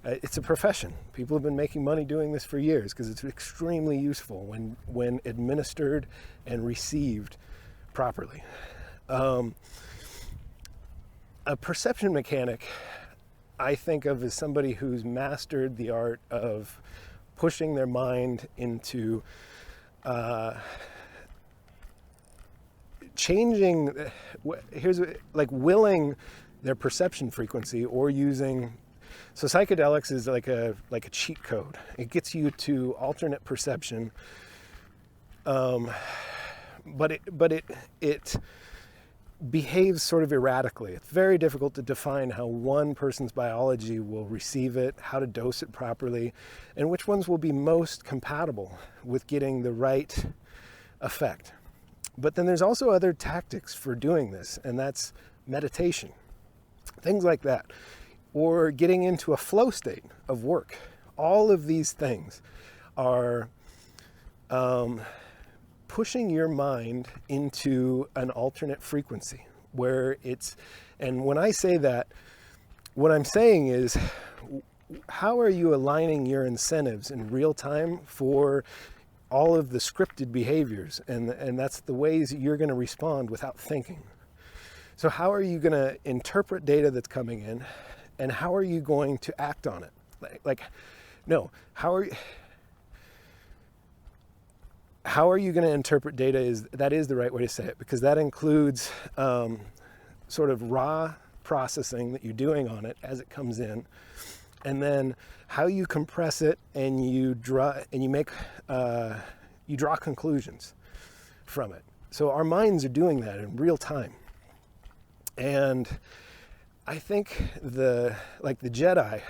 it's a profession. People have been making money doing this for years because it's extremely useful when administered and received properly. A perception mechanic, I think of as somebody who's mastered the art of pushing their mind into changing, willing their perception frequency, or using. So psychedelics is like a cheat code. It gets you to alternate perception, but it behaves sort of erratically. It's very difficult to define how one person's biology will receive it, how to dose it properly, and which ones will be most compatible with getting the right effect. But then there's also other tactics for doing this, and that's meditation, things like that, or getting into a flow state of work. All of these things are pushing your mind into an alternate frequency where and when I say that, what I'm saying is, how are you aligning your incentives in real time for all of the scripted behaviors? And that's the ways you're going to respond without thinking. So how are you going to interpret data that's coming in, and how are you going to act on it? How are you going to interpret data? That is the right way to say it, because that includes sort of raw processing that you're doing on it as it comes in, and then how you compress it, and you draw conclusions from it. So our minds are doing that in real time, and I think the Jedi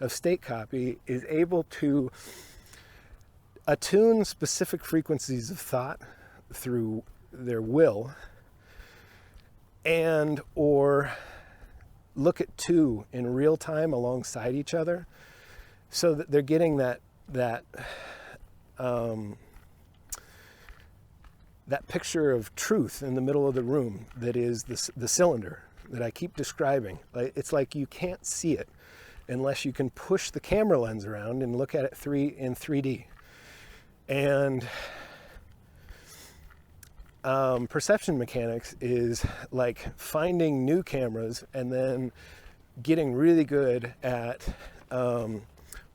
of state copy is able to attune specific frequencies of thought through their will, and or look at two in real time alongside each other, so that they're getting that picture of truth in the middle of the room that is the cylinder that I keep describing. It's like you can't see it unless you can push the camera lens around and look at it in 3D. And perception mechanics is like finding new cameras and then getting really good at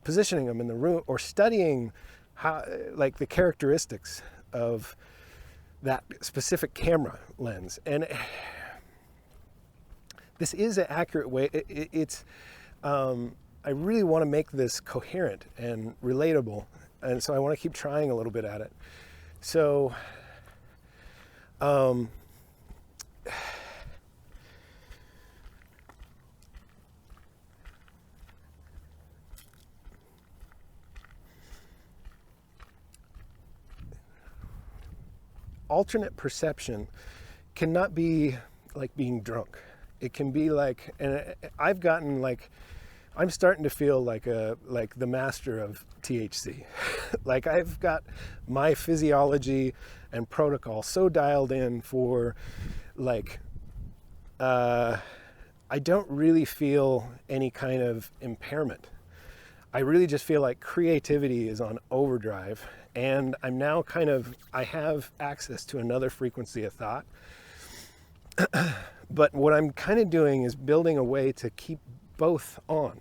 positioning them in the room, or studying how, the characteristics of that specific camera lens. And this is an accurate way. I really want to make this coherent and relatable, and so I want to keep trying a little bit at it. So alternate perception cannot be like being drunk. It can be like, and I've gotten I'm starting to feel like the master of THC. I've got my physiology and protocol so dialed in for I don't really feel any kind of impairment. I really just feel like creativity is on overdrive, and I'm now I have access to another frequency of thought. But what I'm kind of doing is building a way to keep both on.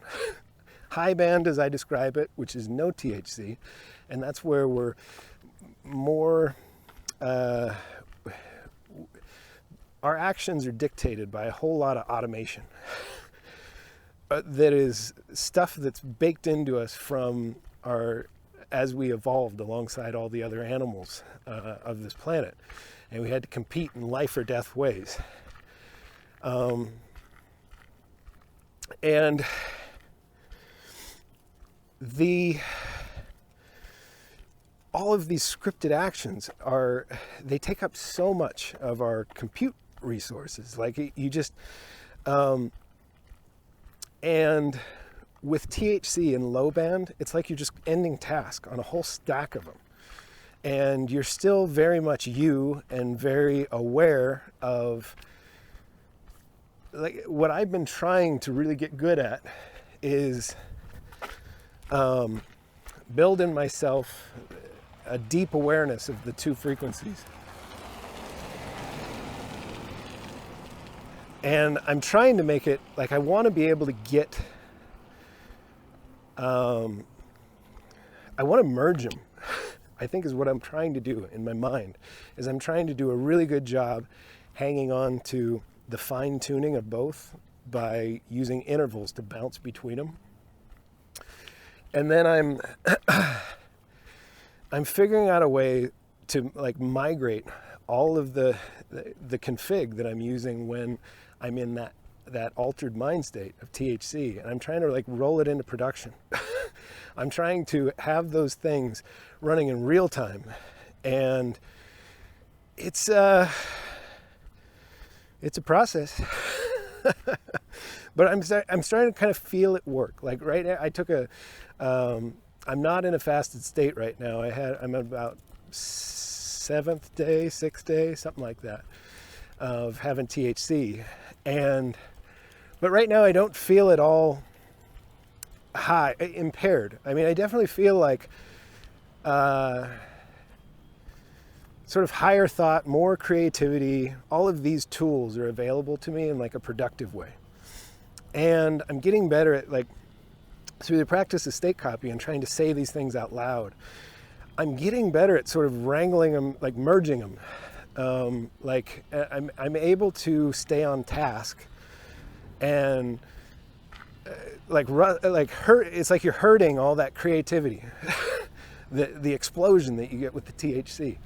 High band, as I describe it, which is no THC, and that's where we're more, our actions are dictated by a whole lot of automation. That is stuff that's baked into us from as we evolved alongside all the other animals of this planet. And we had to compete in life or death ways. And all of these scripted actions they take up so much of our compute resources. Like you just, and with THC and low band, it's like you're just ending task on a whole stack of them. And you're still very much you and very aware of, like, what I've been trying to really get good at is build in myself a deep awareness of the two frequencies. And I'm trying to make it, like, I want to be able to get, I want to merge them, I think is what I'm trying to do in my mind, is I'm trying to do a really good job hanging on to the fine tuning of both by using intervals to bounce between them. And then I'm figuring out a way to, like, migrate all of the config that I'm using when I'm in that altered mind state of THC, and I'm trying to, like, roll it into production. I'm trying to have those things running in real time, and it's a process. But I'm starting to kind of feel it work. Like right now, I took I'm not in a fasted state right now. I'm about 6th day, something like that, of having THC. But right now I don't feel at all impaired. I mean, I definitely feel like sort of higher thought, more creativity. All of these tools are available to me in, like, a productive way. And I'm getting better at, like, through the practice of state copy and trying to say these things out loud, I'm getting better at sort of wrangling them, like merging them. Like I'm able to stay on task and it's like you're hurting all that creativity, the explosion that you get with the THC,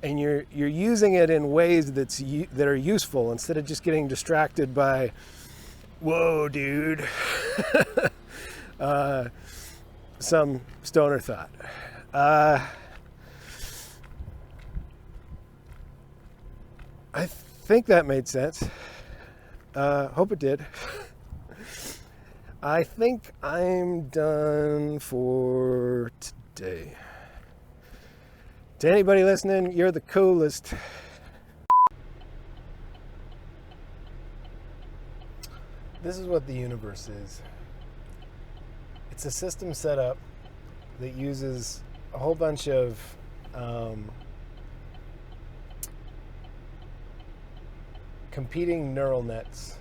and you're using it in ways that are useful instead of just getting distracted by, whoa, dude, some stoner thought. I think that made sense. Hope it did. I think I'm done for today. To anybody listening, you're the coolest. This is what the universe is. It's a system set up that uses a whole bunch of competing neural nets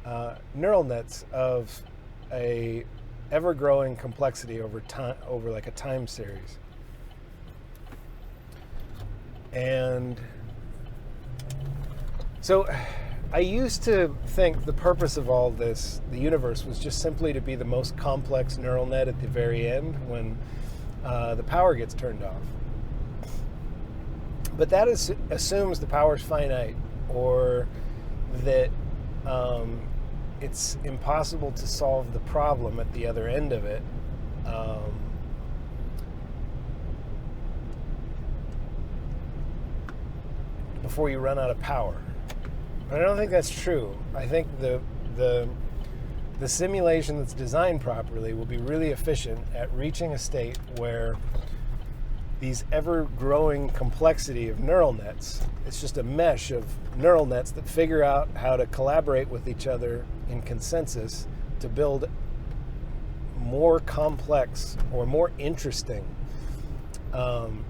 of a ever-growing complexity over time, over like a time series. And so I used to think the purpose of all this, the universe, was just simply to be the most complex neural net at the very end when the power gets turned off. But that assumes the power's finite, or that it's impossible to solve the problem at the other end of it. Before you run out of power. But I don't think that's true. I think the simulation that's designed properly will be really efficient at reaching a state where these ever-growing complexity of neural nets, it's just a mesh of neural nets that figure out how to collaborate with each other in consensus to build more complex or more interesting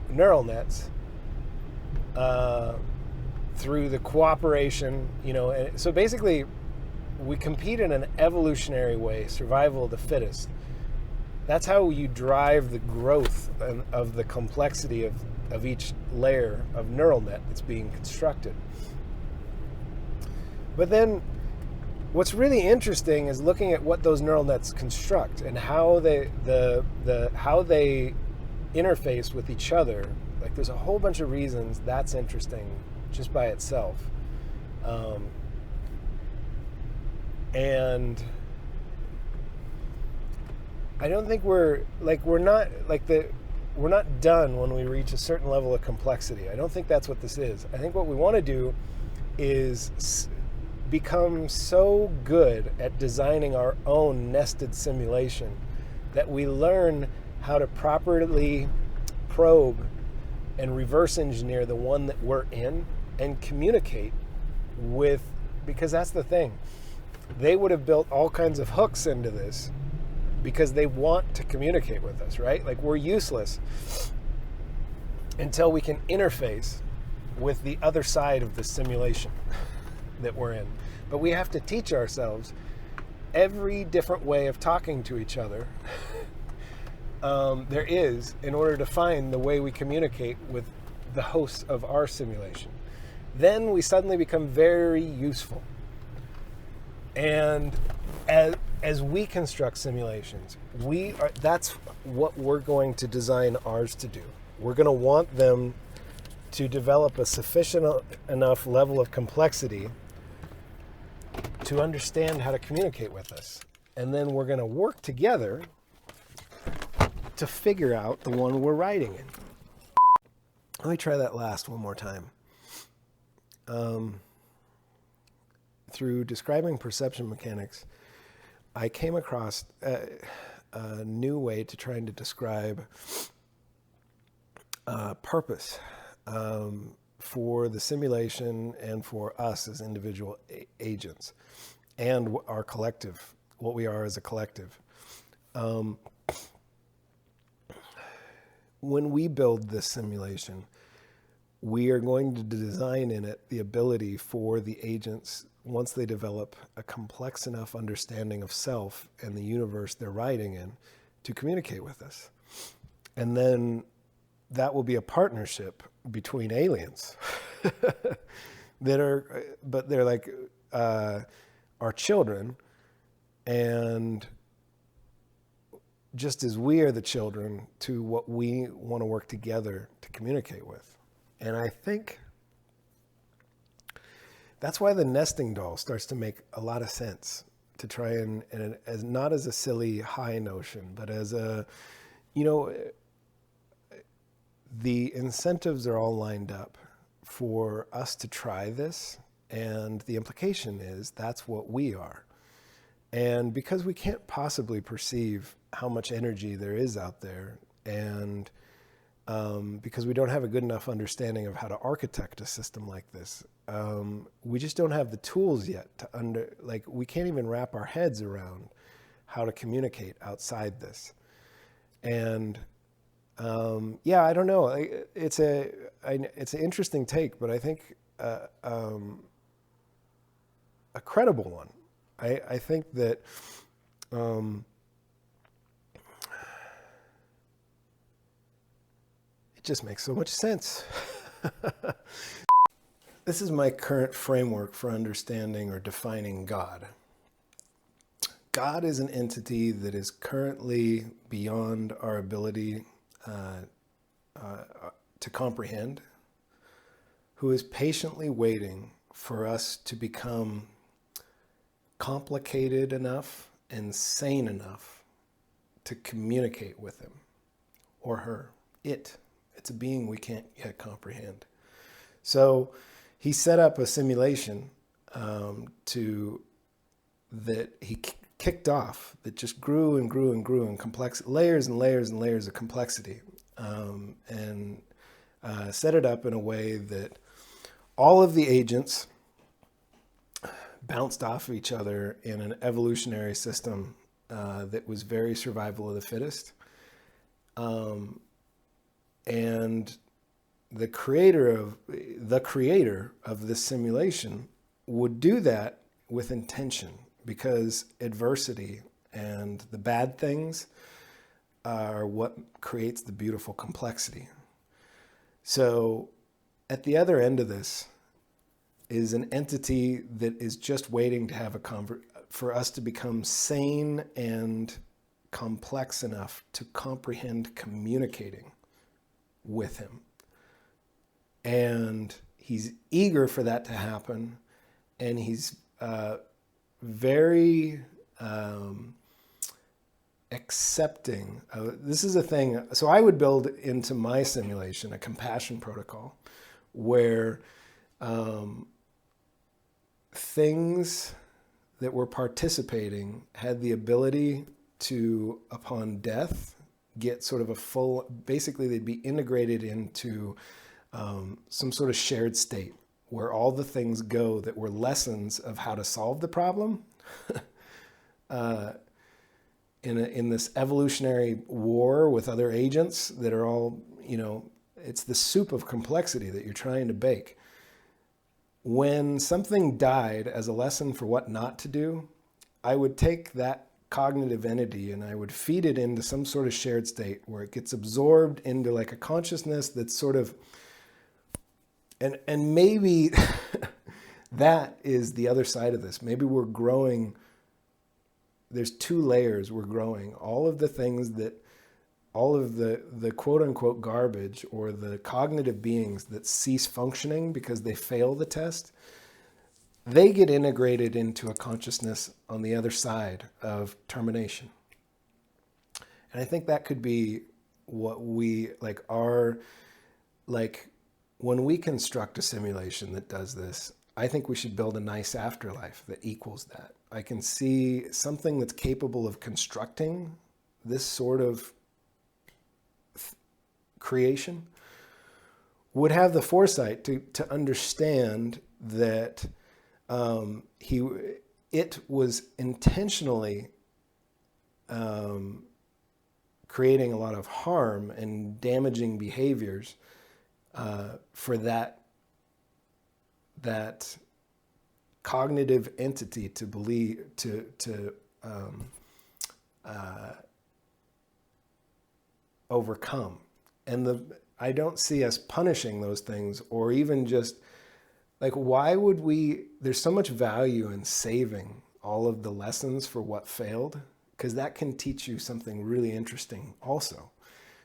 neural nets through the cooperation, and so basically we compete in an evolutionary way, survival of the fittest. That's how you drive the growth of the complexity of each layer of neural net that's being constructed. But then what's really interesting is looking at what those neural nets construct and how they how they interface with each other. Like, there's a whole bunch of reasons that's interesting just by itself. And I don't think we're not done when we reach a certain level of complexity. I don't think that's what this is. I think what we want to do is become so good at designing our own nested simulation that we learn how to properly probe and reverse engineer the one that we're in and communicate with, because that's the thing. They would have built all kinds of hooks into this because they want to communicate with us, right? Like, we're useless until we can interface with the other side of the simulation that we're in. But we have to teach ourselves every different way of talking to each other there is, in order to find the way we communicate with the hosts of our simulation. Then we suddenly become very useful. And as we construct simulations, that's what we're going to design ours to do. We're going to want them to develop a sufficient enough level of complexity to understand how to communicate with us. And then we're going to work together to figure out the one we're writing in. Let me try that last one more time. Through describing perception mechanics, I came across a new way to trying to describe purpose for the simulation and for us as individual agents and our collective, what we are as a collective. When we build this simulation, we are going to design in it the ability for the agents, once they develop a complex enough understanding of self and the universe they're writing in, to communicate with us. And then that will be a partnership between aliens they're like our children, and just as we are the children to what we want to work together to communicate with. And I think that's why the nesting doll starts to make a lot of sense, to try and as not as a silly high notion, but as a, the incentives are all lined up for us to try this. And the implication is that's what we are. And because we can't possibly perceive how much energy there is out there, and because we don't have a good enough understanding of how to architect a system like this, we just don't have the tools yet to we can't even wrap our heads around how to communicate outside this. And I don't know. It's an interesting take, but I think a credible one. I think that it just makes so much sense. This is my current framework for understanding or defining God. God is an entity that is currently beyond our ability to comprehend, who is patiently waiting for us to become complicated enough and sane enough to communicate with him or her. It's a being we can't yet comprehend. So he set up a simulation that he kicked off that just grew and grew and grew in complex layers and layers and layers of complexity, and set it up in a way that all of the agents bounced off of each other in an evolutionary system that was very survival of the fittest. And the creator of this simulation would do that with intention, because adversity and the bad things are what creates the beautiful complexity. So at the other end of this is an entity that is just waiting to have for us to become sane and complex enough to comprehend communicating with him. And he's eager for that to happen, and he's very accepting. This is a thing. So I would build into my simulation a compassion protocol where things that were participating had the ability to, upon death, get sort of a full, basically they'd be integrated into some sort of shared state where all the things go that were lessons of how to solve the problem in this evolutionary war with other agents that are all, it's the soup of complexity that you're trying to bake. When something died as a lesson for what not to do, I would take that cognitive entity and I would feed it into some sort of shared state where it gets absorbed into like a consciousness that's sort of, and maybe that is the other side of this. Maybe we're growing, there's two layers we're growing. All of the things that, all of the quote unquote garbage or the cognitive beings that cease functioning because they fail the test, they get integrated into a consciousness on the other side of termination. And I think that could be what we when we construct a simulation that does this, I think we should build a nice afterlife that equals that. I can see something that's capable of constructing this sort of creation would have the foresight to understand that it was intentionally creating a lot of harm and damaging behaviors for that cognitive entity to believe to overcome. And I don't see us punishing those things, or even just like, why would we, there's so much value in saving all of the lessons for what failed, because that can teach you something really interesting also.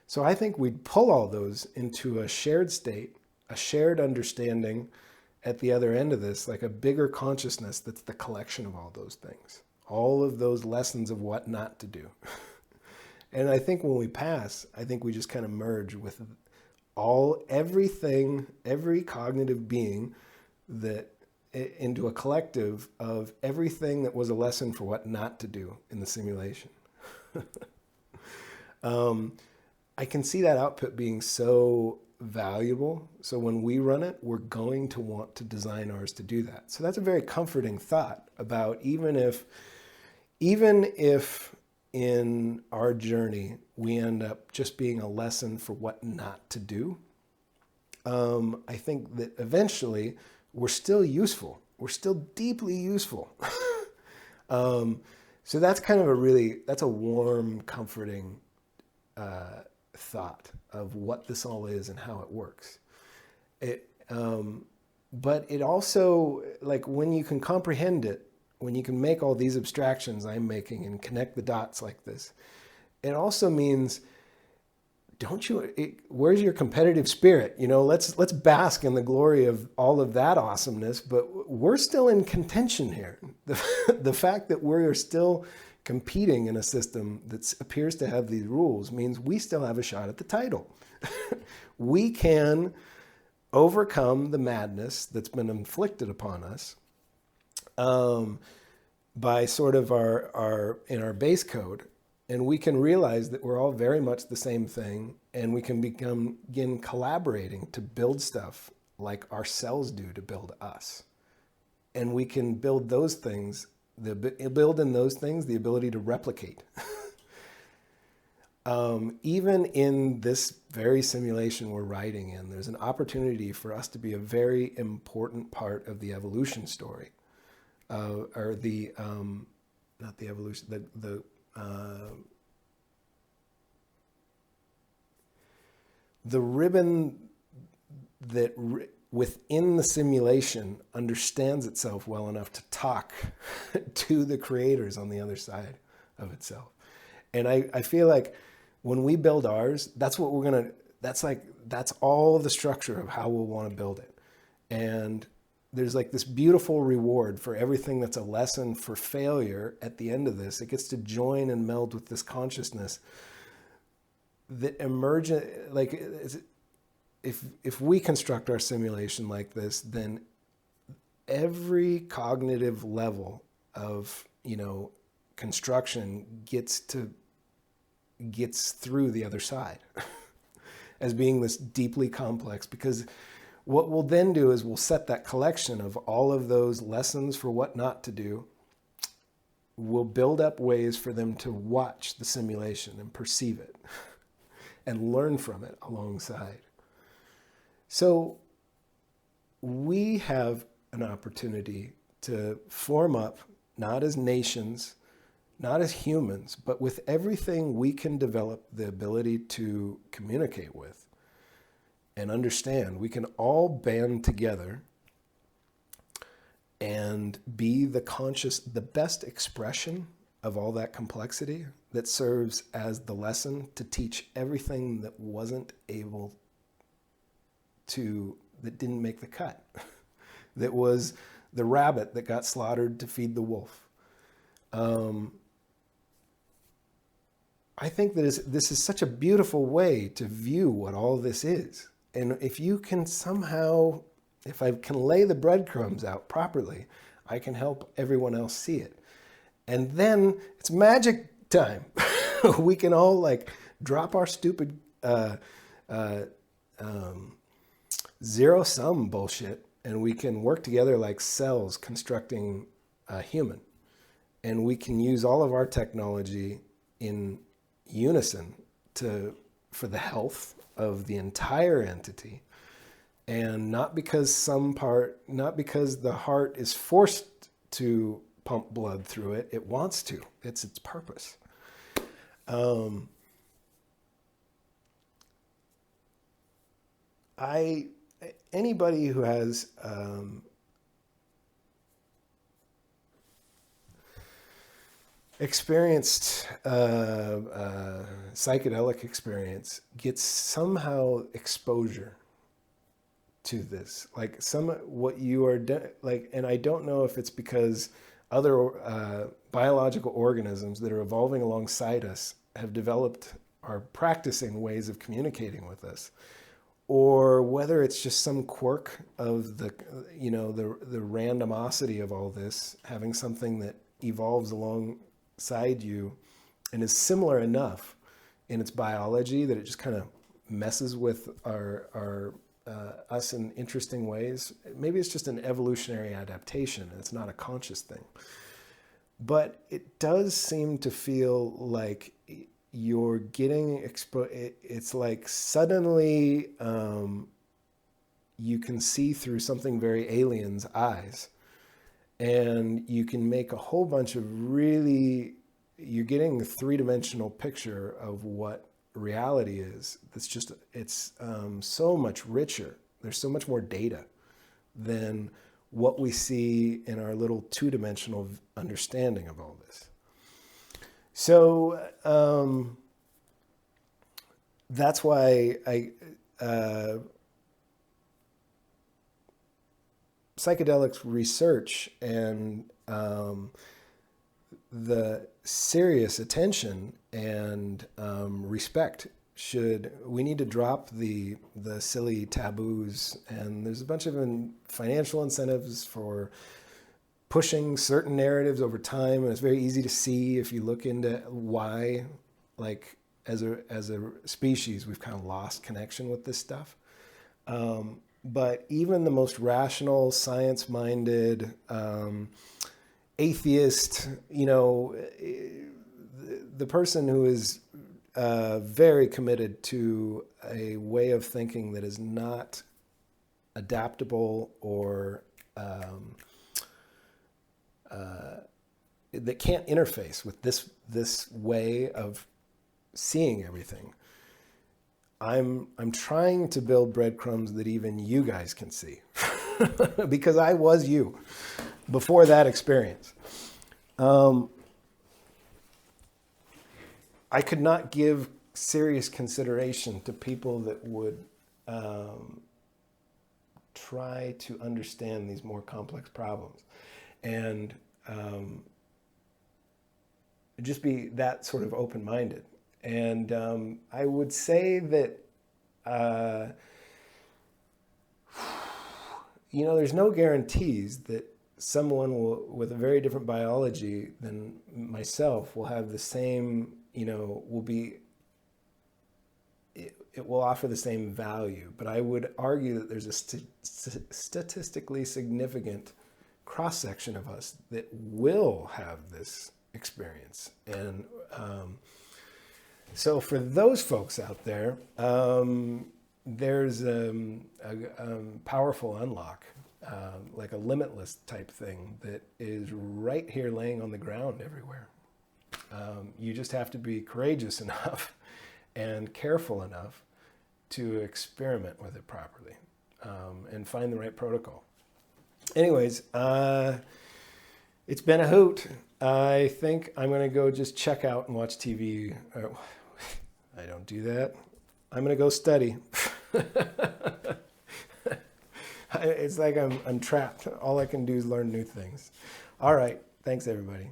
So I think we'd pull all those into a shared state, a shared understanding at the other end of this, like a bigger consciousness that's the collection of all those things, all of those lessons of what not to do. And I think when we pass, I think we just kind of merge with everything, every cognitive being that into a collective of everything that was a lesson for what not to do in the simulation. I can see that output being so valuable. So when we run it, we're going to want to design ours to do that. So that's a very comforting thought about even if in our journey we end up just being a lesson for what not to do, I think that eventually we're still useful. We're still deeply useful. So that's kind of that's a warm, comforting thought of what this all is and how it works. But it also, like, when you can comprehend it, when you can make all these abstractions I'm making and connect the dots like this, it also means, where's your competitive spirit? Let's bask in the glory of all of that awesomeness, but we're still in contention here. The fact that we're still competing in a system that appears to have these rules means we still have a shot at the title. We can overcome the madness that's been inflicted upon us by sort of in our base code, and we can realize that we're all very much the same thing, and we can begin collaborating to build stuff like our cells do to build us. And we can build those things, build in those things the ability to replicate. even in this very simulation we're writing in, there's an opportunity for us to be a very important part of the evolution story, or the not the evolution, the ribbon that within the simulation understands itself well enough to talk to the creators on the other side of itself. And I feel like when we build ours, that's what we're gonna, that's all the structure of how we'll want to build it. And there's like this beautiful reward for everything that's a lesson for failure at the end of this. It gets to join and meld with this consciousness that emerges, like, if we construct our simulation like this, then every cognitive level of, construction gets through the other side as being this deeply complex, because what we'll then do is we'll set that collection of all of those lessons for what not to do. We'll build up ways for them to watch the simulation and perceive it and learn from it alongside. So we have an opportunity to form up, not as nations, not as humans, but with everything we can develop the ability to communicate with and understand. We can all band together and be the best expression of all that complexity that serves as the lesson to teach everything that wasn't able to, that didn't make the cut. That was the rabbit that got slaughtered to feed the wolf. I think that this is such a beautiful way to view what all this is. And if you can somehow, if I can lay the breadcrumbs out properly, I can help everyone else see it. And then it's magic time. We can all like drop our stupid zero-sum bullshit, and we can work together like cells constructing a human. And we can use all of our technology in unison for the health of the entire entity. And not because the heart is forced to pump blood through it, it wants to. It's its purpose. Anybody who has experienced psychedelic experience gets somehow exposure to this, like what you are like, and I don't know if it's because other biological organisms that are evolving alongside us have developed, are practicing ways of communicating with us, or whether it's just some quirk of the randomosity of all this, having something that evolves alongside you and is similar enough in its biology that it just kind of messes with our us in interesting ways. Maybe it's just an evolutionary adaptation and it's not a conscious thing. But it does seem to feel like you're getting exposed. It's like suddenly you can see through something very alien's eyes, and you can make a whole bunch of you're getting a three-dimensional picture of what reality is. It's so much richer. There's so much more data than what we see in our little two-dimensional understanding of all this. So that's why psychedelics research and the serious attention and respect we need to drop the silly taboos, and there's a bunch of financial incentives for pushing certain narratives over time, and it's very easy to see if you look into why, like as a species, we've kind of lost connection with this stuff. But even the most rational, science-minded, atheist, the person who is very committed to a way of thinking that is not adaptable or that can't interface with this way of seeing everything. I'm trying to build breadcrumbs that even you guys can see, because I was you before that experience. I could not give serious consideration to people that would try to understand these more complex problems and just be that sort of open-minded. And I would say that, there's no guarantees that someone with a very different biology than myself will have the same, it will offer the same value. But I would argue that there's a statistically significant cross-section of us that will have this experience. And so for those folks out there, there's a powerful unlock, like a limitless type thing that is right here laying on the ground everywhere. You just have to be courageous enough and careful enough to experiment with it properly, and find the right protocol. Anyways, it's been a hoot. I think I'm going to go just check out and watch TV. I don't do that. I'm going to go study. It's like I'm trapped. All I can do is learn new things. All right. Thanks, everybody.